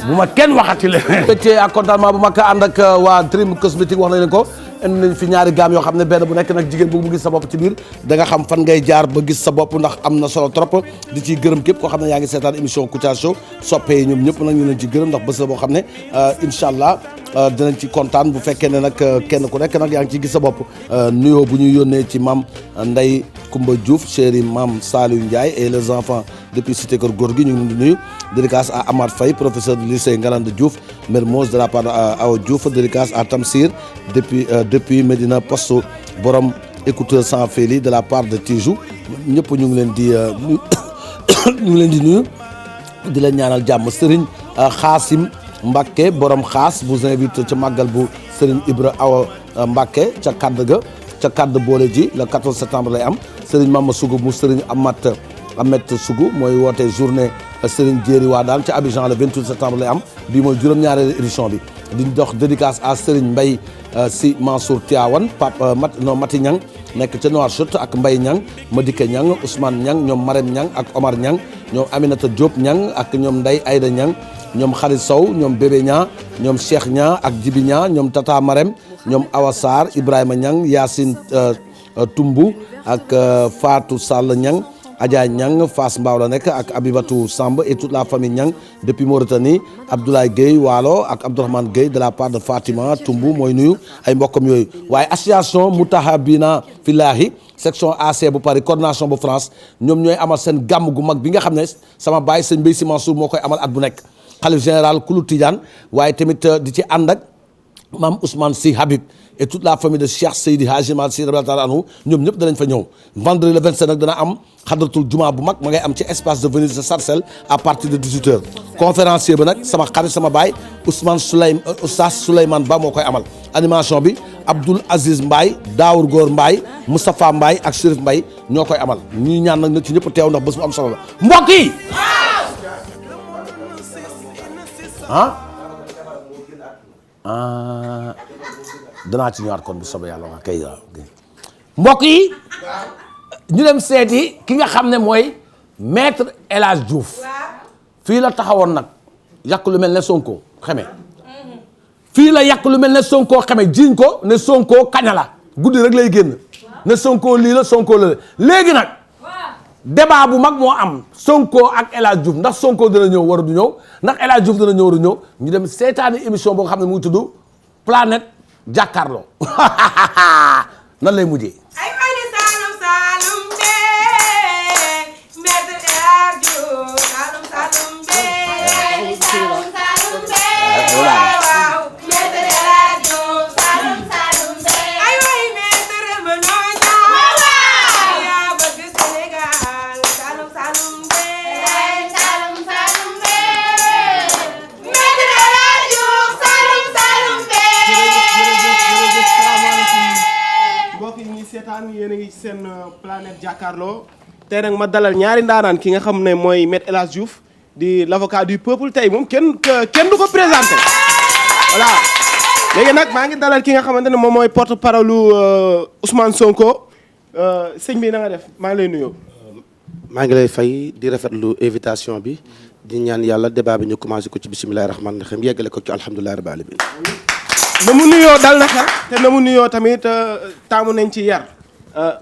bu ma kenn waxati leen mbégte ak contentement bu mag ànd ak waa Dream Cosmétique wax nañ leen ko indi nañ fi ñaari gaam yoo xam ne benn bu nekk nag jigéen bu mu gis sa bopp ci biir da nga xam fan ngay jaar ba gis sa bopp ndax am na solo trop di ciy gërëm képp koo xam ne yaa ngi seetaan émission Kouthia Show soppee ñoom ñëpp nag ñu leen ci gërëm ndax bés la boo xam ne incha allah dinañ ci kontaan bu fekkee ne nag kenn ku nekk nag yaa ngi ciy gis sa bopp nuyoo bu ñu yónnee ci maam Ndeye Koumba Diouf chéri maam Saliou Ndiaye et les enfants depuis cité Kër Gorgui ñu ngi leen di nuyu dédicace à Amad Faye professeur du lycée Ngalandou Diouf Mermoz de la part de Awa Diouf dédicace à Tamsir depuis Medina Poste borom écouteur sans fili de la part de Tijou ñëpp ñu ngi leen di ñu ngi leen di nuyu di leen ñaanal jàmm Serigne Xaasim Mbacke borom xaas vous invite ca màggal bu Serigne Ibra Awa Mbacke ca kadd ga ca kadd boole ji le 14 septembre lay am Serigne Mama Sougou mu Serigne Amet Sougou mooy woote journée Serigne Jéeri waa daan ca Abidjan le 28 septembre lay am bii mooy juróom-ñaareelu édition bi di dox dédicace à Serigne Mbaye Sy Mansour Tiawan Pape Mati Niang nekk ca Nouakchott ak Mbaye Niang Madike Niang Ousmane Niang ñoom Marème Niang ak Omar Niang ñoom Aminata Diop Niang ak ñoom Ndeye Aïda Niang ñoom Khalid Sow ñoom Bébé Niang ñoom Cheikh Niang ak Djibi Niang ñoom Tata Marème ñoom Awa Sarr Ibrahima Niang Yacine Toumbu ak Fatou Sall Niang Adja Niang Fass Mbao la nekk ak Abibatou Samb et toute la famille Niang depuis Mauritanie Abdoulaye Gueye Waalo ak Abdourahmane Gueye de la part de Fatima Toumbu mooy nuyu ay mbokkam yooyu waaye association Moutahabina Fillahi section AC bu Paris coordination bu France ñoom ñooy amal seen gàmm gu mag bi nga xam ne sama baay sëñ Mbaye Sy Mansour moo koy amal at bu nekk xalif général Kulu Tidiane waaye tamit di ci ànd ak maam Ousmane Sy Habib et toute la famille de Cheikh Seydi Hadji Malick Sy radiyallahu anhu ñoom ñëpp danañ fa ñëw vendredi le 27 nag dana am xadratul juma bu mag ma ngay am ci espace de Venise de Sarcelles à partir de 18h conférencier ba nag sama xarit sama baay Oustaz Souleymane Ba moo koy amal animation bi Abdoul Aziz Mbaye Daour Góor Mbaye Moustapha Mbaye ak Chérif Mbaye ñoo koy amal ñuy ñaan nag ci ñëpp teew ndax bés bu am solo la mbokk yi danaa ci ñëwaat kon bu soobee yàlla waa kay mbokk yi ñu dem seeti ki nga xam ne mooy maître El Hadj Diouf fii la taxawoon nag yàq lu mel ne Sonko xeme fii la yàq lu mel ne Sonko xeme jiñ ko ne Sonko kaña la guddi rek lay génn ne Sonko lii la Sonko la léegi nag débat bu mag moo am Sonko ak El Hadj Diouf ndax Sonko dana ñëw war du ñëw ndax El Hadj Diouf dana ñëw war du ñëw ñu dem seetaani émission boo xam ne mu ngi tudd planète jàkkaarloo nan lay mujjee. ay fani Saalum Saalum bee maître El Hadj Diouf Saalum Saalum bee Saalum Saalum bee waaw maître El Hadj Diouf Saalum Saalum bee ay way maître ma ñooy waaw yaa bëgg Sénégal Saalum Saalum bee Saalum Saalum bee maître El Hadj Diouf Saalum Saalum mbokk yi ñuy seetaan yéen a ngi ci seen planète jàkkaarloo tey nag ma dalal ñaari ndaanaan ki nga xam ne mooy Maître El Hadj Diouf di l'avocat du peuple tey moom kenn du ko présenté voilà léegi nag maa ngi dalal ki nga xamante ne moom mooy porte parole Ousmane Sonko sëñ bi na nga def maa ngi lay nuyoo. maa ngi lay fay di rafetlu invitation bi di ñaan yàlla débat bi ñu commencé ko ci bisimilahi rahmaani rahim yeggale ko ci alhamdulilahi rabbil alamin. na mu nuyoo dal na xel te na mu nuyoo tamit taamu nañ ci yar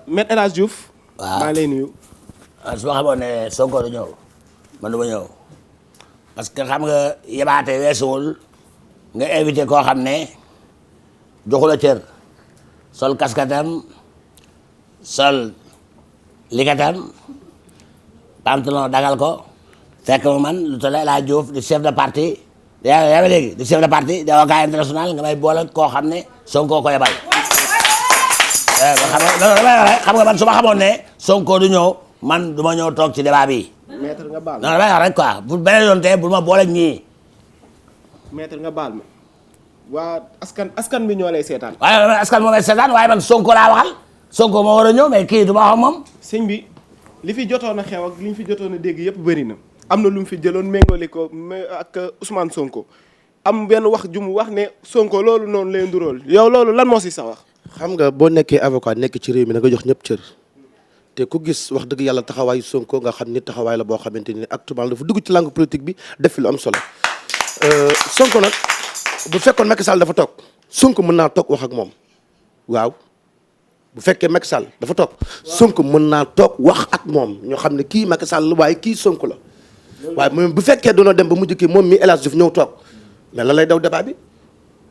Maître El Hadj Diouf. waaw maa ngi lay nuyu. su ma xamoon ne Sonko du ñëw man du ma ñëw parce que xam nga yebaate weesuwul nga invité koo xam ne joxu la cër sol kaskatam sol ligatam pantalon dagal ko fekk ma man lu toll El Hadj Diouf di chef de parti yaa ngi léegi di chef de parti di avocat international nga may boole koo xam ne Sonko ko yebal xam nga man su ma xamoon ne Sonko du ñëw man du ma ñëw toog ci débat bi. maître nga baal non damay wax rek quoi bu beneen yoon tey bu ma boole ñii. maître nga baal ma waa askan bi ñoo lay seetaan. waaye askan moo may seetaan waaye man Sonko laa waxal Sonko moo war a ñëw mais kii du ma wax moom. sëñ bi li fi jotoon a xew ak li ñu fi jotoon a dégg yëpp bëri na am na lu mu fi jëloon méngale ko ak Ousmane Sonko am benn wax ju mu wax ne Sonko loolu noonu lay ndurool yow loolu lan moo si sa wax. xam nga boo nekkee avocat nekk ci réew mi da nga jox ñëpp cër te ku gis wax dëgg yàlla taxawaayu Sonko nga xam ni taxawaay la boo xamante ni actuellement dafa dugg ci langue politique bi def fi lu am solo Sonko nag bu fekkoon Macky Sall dafa toog Sonko mën naa toog wax ak moom waaw bu fekkee Macky Sall dafa toog Sonko mën naa toog wax ak moom ñoo xam ne kii Macky Sall waaye kii Sonko la waaye moom bu fekkee doona dem ba mujj kii moom mi El Hadj Diouf ñëw toog mais la lay daw débat bi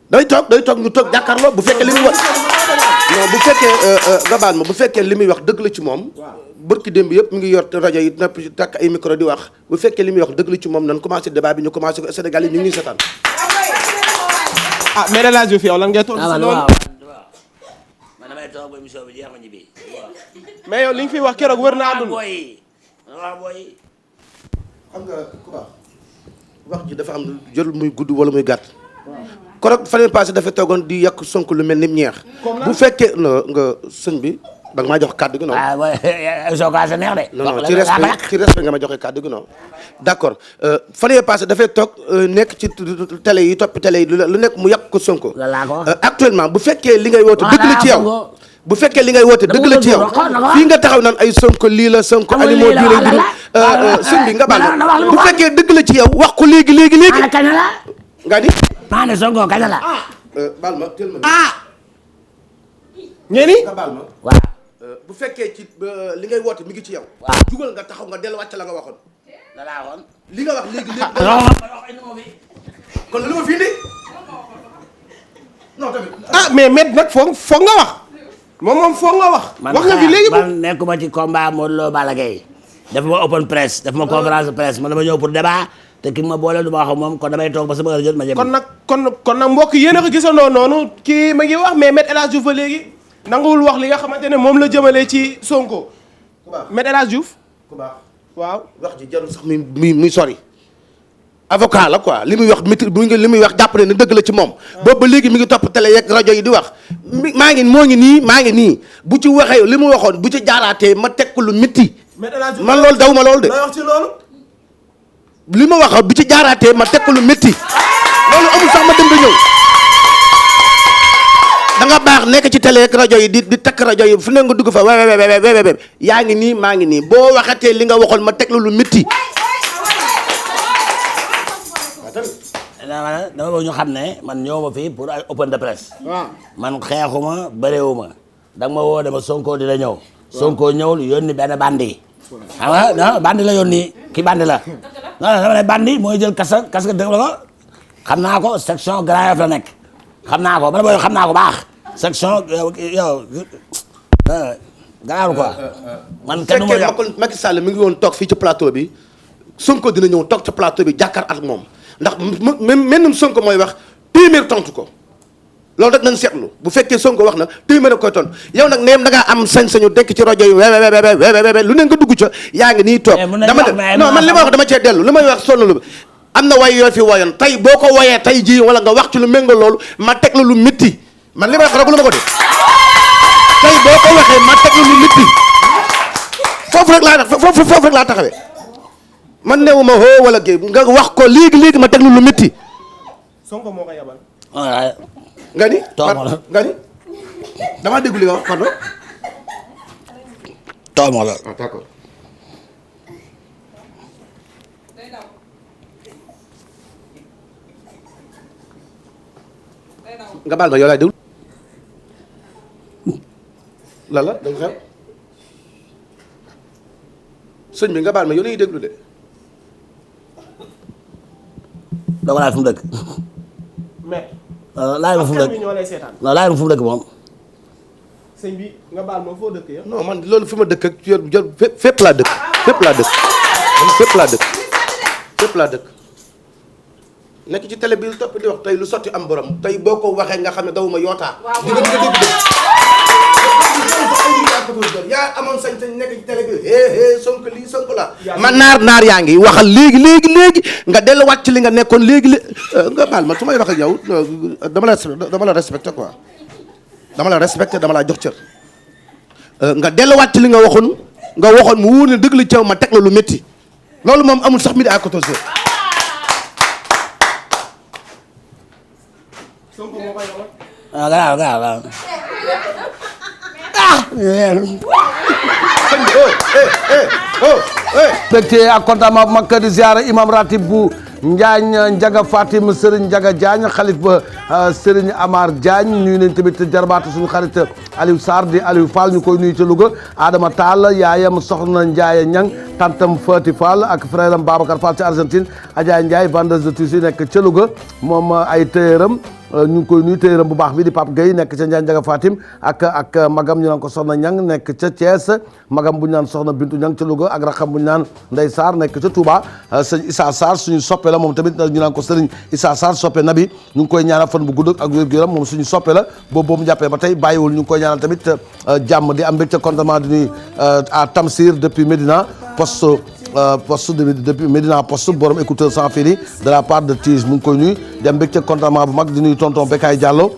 day toog ñu toog jàkkaarloo bu fekkee li muy wax non bu fekkee nga baal ma bu fekkee li muy wax dëgg la ci moom bërki démb yëpp mi ngi yor rajo yi napp takk ay micro di wax bu fekkee li muy wax dëgg la ci moom nan commencé débat bi ñu commencé ko Sénégal yi ñu ngi seetaan. ah Maître El Hadj Diouf yow lan ngay toog si loolu. man damay toog ba émission bi jeex ma ñibbi. mais yow li nga fi wax keroog wër naa àdduna. waaw booy. xam nga ku baax wax ji dafa am jël muy gudd wala muy gàtt. korog fan yii passé dafa toogoon di yàq Sonko lu mel ni ñeex. bu fekkee nga sëñ bi da nga maa jox kàddu gi noonu. waaw booy Sonko sa neex de. non ci respect nga ma joxe kàddu gi noonu. d'accord fan yii passé dafay toog nekk ci télé yi topp télé yi lu nekk mu yàq ko Sonko. actuellement bu fekkee li ngay woote dëgg la ci yow. bu fekkee li ngay woote dëgg la ci yow fii nga taxaw naan ay Sonko lii la Sonko animaux bii lay dund sëñ bi nga baal ma bu fekkee dëgg la ci yow wax ko léegi. nga ni. maa ne Sonko kañ la. baal ma teel ma. ñeeni nga baal ma. waaw. bu fekkee ci li ngay woote mi ngi ci yow. waaw jugal nga taxaw nga delluwaat ca la nga waxoon. la laa waxoon. li nga wax léegi. kon lu ma fi indi. non tamit. mais met nag foog nga wax. moom foog nga wax. wax nga fi léegi man nekkuma ci combat Modou Lo Balla Gaye daf ma open press daf ma conférence de presse man dama ñëw pour débat te ki ma boole du ma wax ak moom kon damay toog ba sama heure jot ma jëm. kon nag mbokk yéen a ko gisandoo noonu kii ma ngi wax mais Maître El Hadj Diouf ba léegi nanguwul wax li nga xamante ne moom la jëmalee ci Sonko. Maître El Hadj Diouf. waaw wax ji jarul sax muy sori. avocat la quoi li muy wax li muy wax jàpp ne dëgg la ci moom. boobu ba léegi mi ngi topp télé yeeg rajo yi di wax. maa ngi nii bu ci waxee li mu waxoon bu ci jaaraatee ma teg ko lu métti. man loolu daw ma loolu de. wax ci loolu. li ma wax bu ci jaaraatee ma teg ko lu métti. loolu amul sax ma dem ba ñëw. da nga baax nekk ci télé ak rajo yi di takk rajo yi fu ne nga dugg fa web yaa ngi nii maa ngi nii boo waxatee li nga waxoon ma teg la lu métti. dama bëgg ñu xam ne man ñëw ma fii pour ay open de presse. waaw man xeexuma bëreewuma da nga ma woo dama Sonko di la ñëw. Sonko ñëwul yónni benn bandi. xam nga non bandi la yónni ki bandi la. non dama ne bandi mooy jël kasa dëgg la ko xam naa ko section Grand Yoff la nekk xam naa ko man booy xam naa ko baax section yow gannaaw quoi man kenn du ma fekkee Macky Sall mi ngi woon toog fii ci plateau bi Sonko dina ñëw toog ci plateau bi jàkkaar ak moom ndax même Sonko mooy wax téeméer tontu ko loolu rek nañ seetlu bu fekkee Sonko wax na téeméer a koy tontu yow nag neem da ngaa am sañ-sañu dekk ci rajo yi we lu ne nga dugg ca yaa ngi nii toog dama ne non man li ma wax dama cee dellu li may wax sonn am na way yoo fi woyoon tey boo ko woyee tey jii wala nga wax ci lu méngoo loolu ma teg la lu métti man li may wax rek lu ma ko def tey boo ko waxee ma teg la lu métti foofu rek laa taxawee man newuma hoo wala géey nga wax ko léegi ma teg la lu métti Sonko moo ko yabal. nga ni toog ma la nga ni damaa déglu li nga wax pardon. toog ma la d'accord. nga baal ma yow laay déglu. la dañ xew sëñ bi nga baal ma yow la ñuy déglu de. dama laaj fu mu dëkk. mais. laaj ma fu mu dëkk ñoo lay seetaan. non laaj ma fu mu dëkk moom. sëñ bi nga baal ma foo dëkk yow. non man loolu fi ma dëkk ak yor fépp laa dëkk fépp laa dëkk nekk ci télé bi topp di wax tey lu sotti am borom tey boo ko waxee nga xam ne dawuma yootaa di nga dégg yaa amoon sañ-sañ nekk ci télé bi Sonko lii Sonko la ma naar yaa ngi waxal léegi nga delluwaat ci li nga nekkoon léegi nga baal ma su may wax ak yow dama la respecté quoi dama la respecté dama laa jox cër nga delluwaat ci li nga waxoon mu wóor ne dëgg la caw ma teg la lu métti loolu moom amul sax midi à 14 heures. Sonko moo koy yabal. gannaaw mbégte ak kontaan mag di ziara imam ratib bu Njaañ Njaga Fatim Serigne Njaga Diagne xalif ba Serigne Amar Diagne nuyu nañ tamit jarbaatu suñu xarit Aliou Sarr di Aliou Fall ñu koy nuyu ca Louga Adama Tall yaayam soxna Ndiaye Ñang tantam Fati Fall ak frère am Babacar Fall ci Argentine Adja Ndiaye vendeuse de tissu nekk ca Louga moom ay téyeram ñu ngi koy nuyu téyeram bu baax bi di Pape Gueye nekk ca Njaañ Njaga Fatim ak magam ñu naan ko soxna Ñang nekk ca Thiès magam bu ñu naan soxna Bintu Ñang ca Louga ak raxam bu ñu naan Ndey Sarr nekk ca Touba sëñ Issa Sarr suñu soppe la moom tamit ñu naan ko Serigne Issa Sarr soppe nabi ñu ngi koy ñaanal fan bu gudd ak wér-gu-yaram moom suñu soppe la boobu mu jàppee ba tey bàyyiwul ñu ngi koy ñaanal tamit jàmm di am mbégte contentement di nuyu à Tamsir depuis Médina poste depuis Médina poste borom écouteur sans fil de la part de Tige mu ngi koy nuyu di am mbégte contentement bu mag di nuyu tonton Bekay Diallo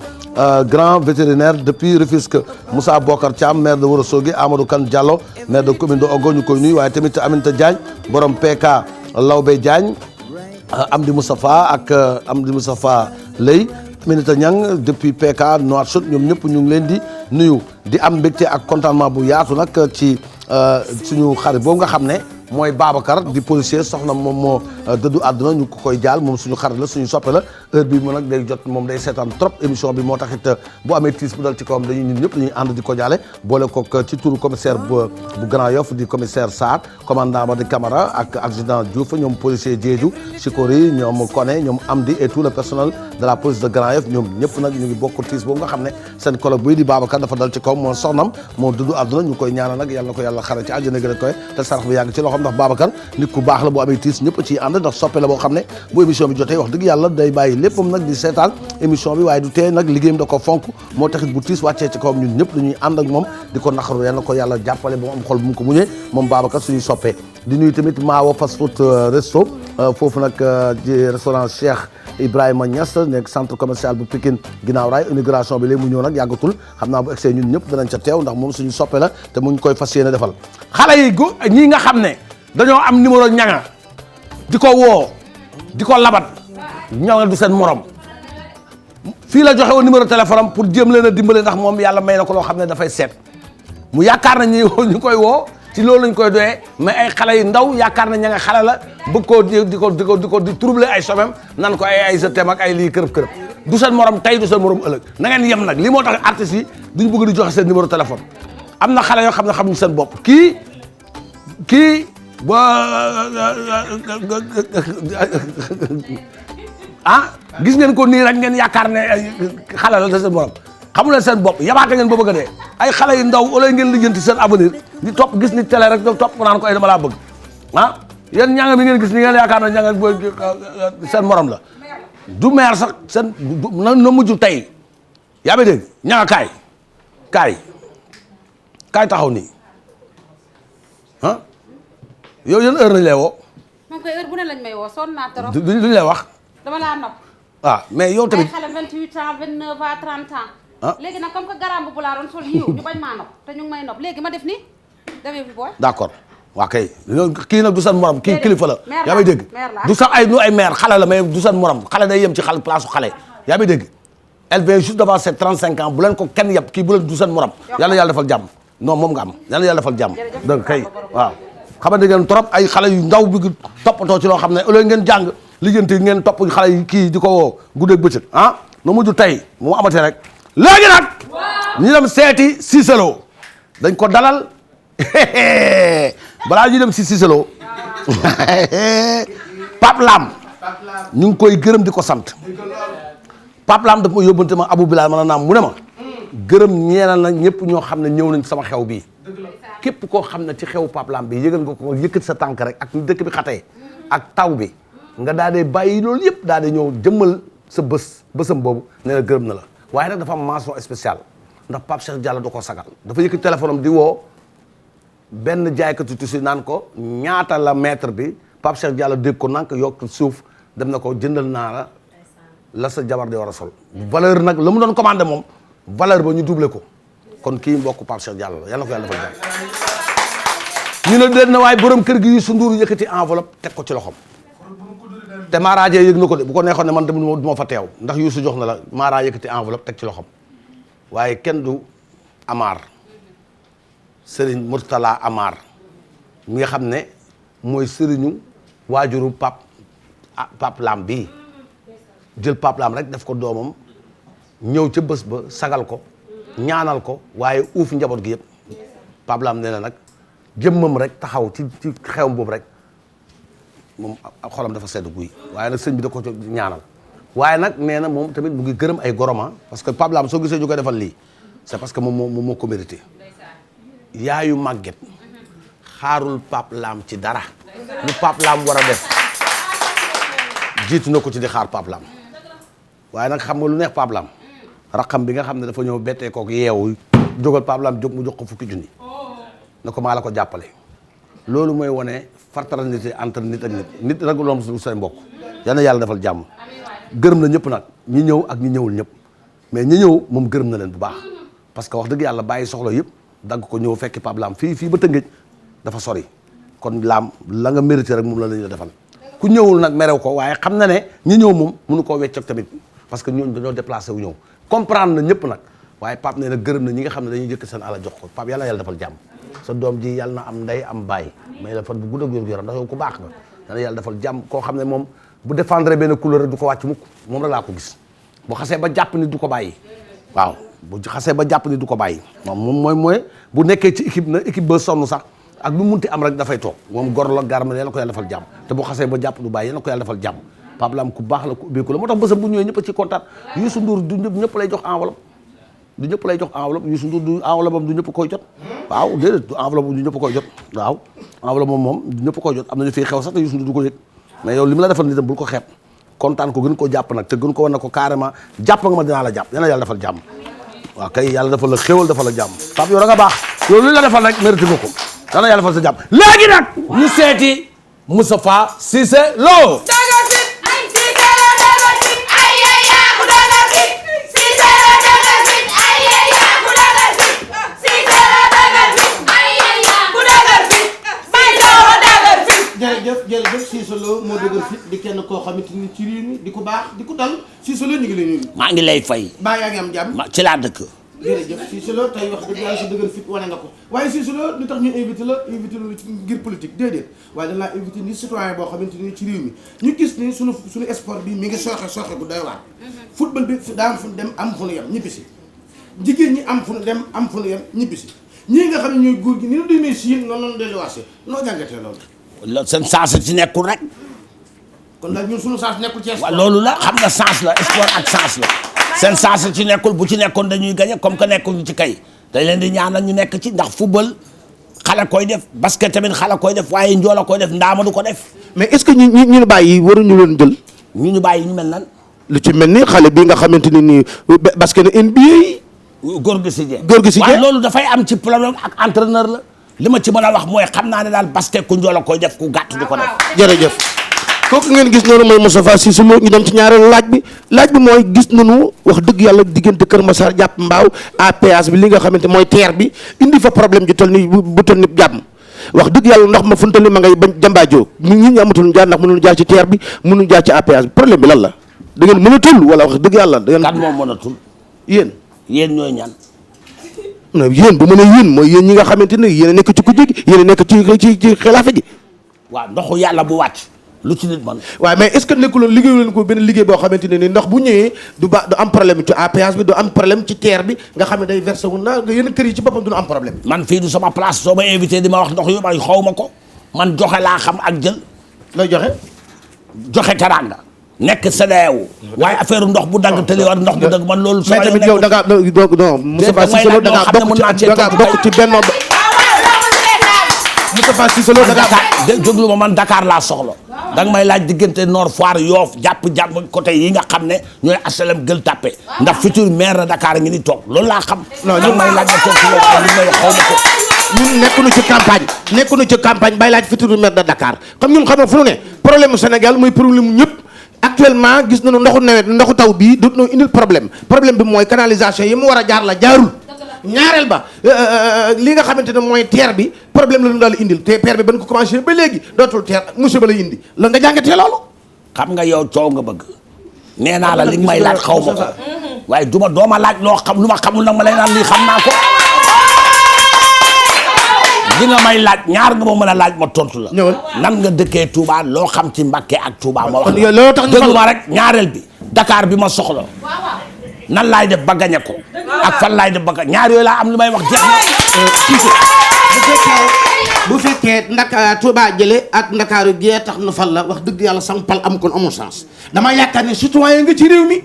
grand vétérinaire depuis Rufisque Moussa Bokar Thiam maire de Ourossogui Amadou Kane Diallo maire de commune de Ogo ñu koy nuyu waaye tamit Aminata Diagne borom PK Lawbe Diagne Amdi Moustapha ak Amdi Moustapha Lay Aminata Niang depuis PK Nouakchott ñoom ñëpp ñu ngi leen di nuyu di am mbégte ak contentement bu yaatu nag ci suñu xarit boobu nga xam ne mooy Babacar di policier soxna moom moo dëddu àdduna ñu ko koy jaal moom suñu xarit la suñu soppe la heure bi mu nag day jot moom day seetaan trop émission bi moo taxit bu amee tiis bu dal ci kawam dañuy ñun ñëpp dañuy ànd di ko jaale boole kook ci turu commissaire bu Grand Yoff di commissaire Sarr commandant ba di Camara ak adjudant Diouf ñoom policier Diédhiou Sikori ñoom Koné ñoom Amdi et tout le personnel de la police de Grand Yoff ñoom ñëpp nag ñu ngi bokk tiis boobu nga xam ne seen collègue buy di Babacar dafa dal ci kawam moo soxnam moo dëddu àdduna ñu koy ñaanal nag yàlla na ko yàlla xare ci àjjana gën a koy te sarax bi yàgg ci loxoom ndax Babacar nit ku baax la boo amee tiis ñëpp ciy ànd ndax soppe la boo xam ne bu émission bi jotee wax dëgg yàlla day bàyyi léppam nag di seetaan émission bi waaye du tee nag liggéeyam da ko fonk moo taxit bu tiis wàccee ci kawam ñun ñëpp dañuy ànd ak moom di ko naqaru yàlla na ko yàlla jàppale ba mu am xol bu mu ko muñee moom Babacar suñuy soppee di nuyu tamit Maawa fast food resto foofu nag di restaurant Cheikh Ibrahima Niass nekk centre commercial bu Pikine ginnaaw raay inauguration bi léegi mu ñëw nag yàggatul xam naa bu egsee ñun ñëpp danañ ca teew ndax moom suñu soppe la te mu ngi koy fas yéene defal xale yi ñii nga xam ne dañoo am numéro ñanga di ko woo di ko labat ñanga du seen morom fii la joxe woon numéro téléphone am pour jéem leen a dimbale ndax moom yàlla may na ko loo xam ne dafay seet mu yaakaar na ñu koy woo ci loolu lañ koy doyee mais ay xale yu ndaw yaakaar na ña nga xale la bëgg koo di troubler ay somem nan ko ay sa tem ak ay lii kërëb kërëb du seen morom tey du seen morom ëllëg na ngeen yem nag li moo tax artistes yi duñ bëgg di joxe seen numéro téléphone am na xale yoo xam ne xamuñ seen bopp kii ba ah gis ngeen ko nii rek ngeen yaakaar ne ay xale la seen morom xamu leen seen bopp yabaate ngeen ba bëgg a dee ay xale yu ndaw wala ngeen lijjanti seen avenir di topp gis ni télé rek topp naan ko ay dama laa bëgg ah yéen ñanga mi ngeen gis ni ngeen yaakaar ne ñanga seen morom la du meer sax seen na mujj tey yaa ngi dégg ñanga kaay taxaw nii ah yow yéen heure nañ lay woo moom koy heure bu ne lañ may woo sonn naa trop. duñ lay wax dama laa nopp. ah mais yow tamit ay xale 28 ans 29 ans 30 ans. ah léegi nag comme que garam bu laa doon sol yiw ñu bañ maa nopp te ñu ngi may nopp léegi ma def nii demee fi booy. d'accord waa kay kii nag du seen morom kii kilifa la yaa may dégg maire la du sax ay maire xale la mais du seen morom xale day yem ci xale place su xale yaa may dégg elle vient juste d'avoir ses 35 ans bu leen ko kenn yab kii bu leen du seen morom yàlla yàlla defal jàmm non moom nga am yàlla yàlla defal jàmm dëgg kay waaw xamante ngeen trop ay xale yu ndaw bi toppatoo ci loo xam ne au lieu ngeen jàng lijjanti ngeen topp xale yi kii di ko woo guddeeg bëccëg ah na mujj tey mu amatee rek léegi nag ñu dem seeti Cissé Lo dañ ko dalal balaa ñu dem si Cissé Lo Pape Lam ñu ngi koy gërëm di ko sant Pape Lam daf ma yóbbante ma Abou Bilal ma naam mu ne ma gërëm ñeenal na ñëpp ñoo xam ne ñëw nañ sama xew bii képp koo xam ne ci xew Pape Lam bi yëgal nga ko yëkkat sa tànk rek ak dëkk bi xatee ak taw bi nga daa dee bàyyi loolu yëpp daa dee ñëw jëmmal sa bësam boobu nee na gërëm na la waaye nag dafa am mention spéciale ndax Pape Cheikh Diallo da koo sagal dafa yëkkat téléphone am di woo benn jaaykatu tissu naan ko ñaata la mètre bi Pape Cheikh Diallo dégg ko nank yokk suuf dem na ko jëndal naa la sa jabar di war a sol valeur nag la mu doon commandé moom valeur ba ñu doublé ko kon kii mbokk Pape Cheikh Diallo la yal na ko yàlla defal jàmm ñu ne déet na waaye borom kër gi Youssou Ndour yëkkati enveloppe teg ko ci loxom te Mara Dieng yëg na ko de bu ko neexoon ne man tamit du ma fa teew ndax Youssou jox na la Mara yëkkati enveloppe teg ci loxom waaye kenn du Amar Serigne Mourtala Amar mi nga xam ne mooy sëriñu waajuru Pape Lam bii jël Pape Lam rek def ko doomam ñëw ca bés ba sagal ko ñaanal ko waaye uuf njaboot gi yëpp Pape Lam nee na nag jëmmam rek taxaw ci xewam boobu rek moom xolam dafa sedd guy waaye nag sëñ bi da ko ñaanal waaye nag nee na moom tamit mu ngi gërëm ay goroma parce que Pape Lam soo gisee ñu koy defal lii c'est parce que moom moo ko mérité yaayu màgget xaarul Pape Lam ci dara lu Pape Lam war a def jiitu na ko ci di xaar Pape Lam waaye nag xam nga lu neex Pape Lam raqam bi nga xam ne dafa ñëw bettee kook yeewu jógal Pape Lam jóg mu jox ko fukki junni na ko maa la ko jàppale loolu mooy wane fraternité entre nit ak nit rek loom su say mbokk yal na yàlla defal jàmm gërëm na ñëpp nag ñi ñëw ak ñi ñëwul ñëpp mais ñi ñëw moom gërëm na leen bu baax parce que wax dëgg yàlla bàyyi soxla yëpp dagg ko ñëw fekki Pape Lam fii ba Tëngéej dafa sori kon Lam la nga mérité rek moom la lañu defal ku ñëwul nag merew ko waaye xam na ne ñi ñëw moom mënu koo weccoog tamit parce que ñooñu dañoo déplacé wu ñëw comprendre na ñëpp nag waaye Pape nee na gërëm na ñi nga xam ne dañuy jëkk seen ala jox ko Pape yàlla yàlla defal jàmm sa doom ji yàlla na am ndey am baay may la fan bu gudd ak wér gu yaram ndax yow ku baax nga yàlla yàlla defal jàmm koo xam ne moom bu défendre benn couleur du ko wàcc mukk moom la laa ko gis bu xasee ba jàpp ni du ko bàyyi waaw bu xasee ba jàpp ni du ko bàyyi moom mooy bu nekkee ci équipe na équipe ba sonn sax ak lu munti am rek dafay toog moom gor la garma yàlla ko yàlla defal jàmm te bu xasee ba jàpp du bàyyi yàlla ko yàlla defal jàmm Pape Lam ku baax la ku ubbeeku la moo tax bésam bu ñëwee ñëpp a ci kontaan Youssou Ndour du ñëpp lay jox enveloppe du ñëpp lay jox enveloppe Youssou Ndour du enveloppe am du ñëpp koy jot waaw déedéet du enveloppe du ñëpp koy jot waaw enveloppe moom du ñëpp koy jot am nañu fii xew sax te Youssou Ndour du ko yëg mais yow li mu la defal nitam bul ko xeeb kontaan ko gën koo jàpp nag te gën ko wan na ko carrément jàpp nga ma dinaa la jàpp yàlla defal jàmm waaw kay yàlla defal la xéwal defal la jàmm Pape yow da nga baax yow lu la defal rek mérité nga ko yàlla defal sa jàmm léegi nag ñu seeti Moustapha Cissé Lo jërëjëf Cissé Lo moo dëgër fit di kenn koo xamante ni ci réew mi di ko baax di ko dal Cissé Lo ñu ngi lay nuyu. maa ngi lay fay. baa yaa ngi am jàmm. ci laa dëkk. jërëjëf Cissé Lo tey wax dëgg yàlla si dëgër fit wane nga ko waaye Cissé Lo li tax ñu invité la ngir politique déedéet waaye dañ laa invité ni citoyen boo xamante ni ci réew mi ñu gis ni suñu sport bi mi ngi sooxe gu doy waar. football bi daa am fu ñu dem am fu ñu yem ñibbisi jigéen ñi am fu ñu dem am fu ñu yem ñibbisi ñii nga xam ne ñooy góor gi ni ñu demee siin noonu la ñu delluwaase noo jàngatee loolu. loolu seen sens ci nekkul rek. kon nag ñun suñu chance nekkul ci waaw loolu la xam nga chance la sport ak chance la seen chance ci nekkul bu ci nekkoon dañuy gagné comme que nekkuñu ci kay dañ leen di ñaanal ñu nekk ci ndax football xale koy def basket tamit xale koy def waaye njoola koy def ndaama du ko def. mais est-ce que ñu bàyyi waruñu leen jël. ñu bàyyi ñu mel nan. lu ci mel ni xale bi nga xamante ne nii basket na NBA yi. góor gi si jee waaw loolu dafay am ci problème ak entraîneur la li ma ci mën a wax mooy xam naa ne daal basket ku njoola koy def ku gàtt du ko def. jërëjëf kooku ngeen gis noonu mooy Moustapha Cissé Lo ñu dem ci ñaareelu laaj bi mooy gis nañu wax dëgg yàlla diggante Kër Massar jàpp Mbaaw APS bi li nga xamante mooy TER bi indi fa problème ji toll ni bu toll ni jàmm wax dëgg yàlla ndox ma funtali ma ngay bañ jàmbaajoo ñi ñu amatul jaar ndax mënuñu jaar ci TER bi mënuñu jaar ci APS bi problème bi lan la da ngeen mënatul wala wax dëgg yàlla da ngeen. kan moom mënatul. yéen ñooy ñan. non yéen bu mën a yéen mooy yéen ñi nga xamante ne yéen a nekk ci kujje gi yéen a nekk ci xilaafa gi. waaw ndoxu yàlla bu wàcc lu ci nit man. waaw mais est-ce que nekkuloon liggéeyu leen ko benn liggéey boo xamante ne ni ndox bu ñëwee du am problème ci APS bi du am problème ci TER bi nga xam ne day versé wu na yenn kër yi ci boppam du am problème. man fii du sama place soo ma invité di ma wax ndox yu bari xaw ma ko man joxe laa xam ak jël. looy joxe. joxe teranga nekk CEDEAO waaye affaire ndox bu dagg tëli war ndox bu dagg man loolu. mais tamit yow da ngaa non Moustapha Cissé Lo da ngaa bokk ci benn Moustapha Cissé Lo da ngaa déglu ma man Dakar laa soxla da nga may laaj diggante Nord Foire Yoff jàpp côté yi nga xam ne ñooy HLM Gueule Tapée ndax futur maire de Dakar ngi ni toog loolu laa xam. non da nga may laaj ma toog ci loolu li may xaw ma ko. ñun nekkuñu ci campagne bay laaj futur maire de Dakar xam ñun xam nga fu nu ne problème mu Sénégal mooy problème mu ñëpp actuellement gis nañu ndoxu nawet ndoxu taw bii dootu noo indil problème bi mooy canalisation yi mu war a jaar la jaarul ñaareel ba li nga xamante ne mooy TER bi problème la ñu daal indil te TER bi ba ñu ko commencé ba léegi dootul TER musiba la indi la nga jàngatee loolu. xam nga yow coow nga bëgg nee naa la li nga may laaj xaw ma ko waaye doo ma laaj loo xam lu ma xamul nag ma lay naan lii xam naa ko li nga may laaj ñaar nga ma mën a laaj ma tontu la. ñëwal nan nga dëkkee Touba loo xam ci Mbacké ak Touba ma wax la. loolu tax déglu ma rek ñaareel bi Dakar bi ma soxla nan laay def ba gañe ko ak fan laay def ba gañe ñaar yooyu laa am li may wax jeex na. bu fekkee Touba jële ak Ndakaaru gee tax nu fal la wax dëgg yàlla sam pal am kon amul sens dama yaakaar ne citoyen nga ci réew mi.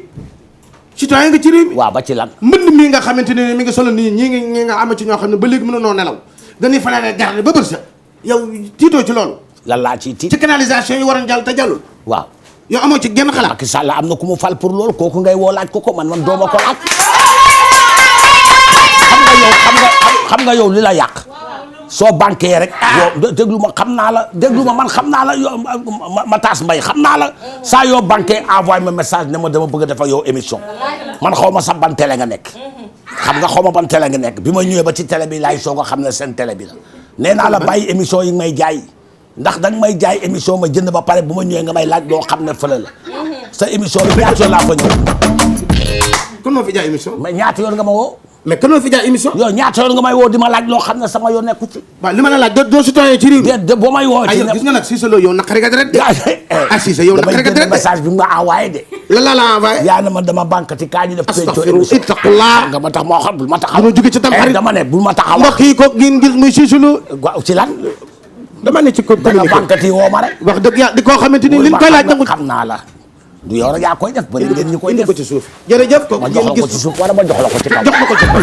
waaw ba ci lan. mbënd mi nga xamante ne mi ngi solo nii ñi nga am ci ñoo xam ne ba léegi mënunoo nelaw dañuy fanaane garde ba bër sa yow tiitoo ci loolu. lan laa ciy tiit ci canalisation yi waroon jàll te jàllul. waaw. yow amoo ci genn xalaat. Macky Sall am na ku mu fal pour loolu kooku ngay woo laaj ko man dooma ko laaj. xam nga yow li la yàq. soo banqué rek. yow déglu ma xam naa la déglu ma man xam naa la yow ma taas mbay xam naa la saa yoo banqué envoyé ma message ne ma dama bëgg a def ak yow émission man xaw ma sax ban télé nga nekk. xam nga xaw ma ban télé nga nekk bi ma ñëwee ba ci télé bi laay soog a xam ne seen télé bi la nee naa la bàyyi émission yi may jaay ndax danga may jaay émission ma jënd ba pare bu ma ñëwee nga may laaj loo xam ne fële la sa émission bi ñaata yoon laa fa ñëw. kon moo fi jaay émission. mais ñaata yoon nga ma woo. mais kan moo fi jaay émission. yow ñaata yoon nga may woo di ma laaj loo xam ne sama yoon nekku ci. waaw li ma la laaj doo citoyen ci réew mi. de boo may woo. ci gis nga nag Cissé Lo yow naqari nga deret de. ah Cissé yow naqari nga deret de message bi nga envoyé de. lan la envoyé. yaa ne ma dama banque ti kaa ñu def. astaghfirullah ittaqullah nga ma tax moo xam bul ma tax. dama jóge ci tam xarit dama ne bul ma tax a wax. mbokk yi ko ngeen gis muy Cissé Lo. waaw ci lan. dama ne ci ko danga banque ti woo ma rek. wax dëgg yàlla di koo xamante ni liñ koy laaj nangu. xam naa la du yow rek yaa koy def ba ngeen ñi koy def ko ci suuf jërëjëf ko ma jox la ko ci suuf wala ma jox la ko ci kaw jox ma ko ci kaw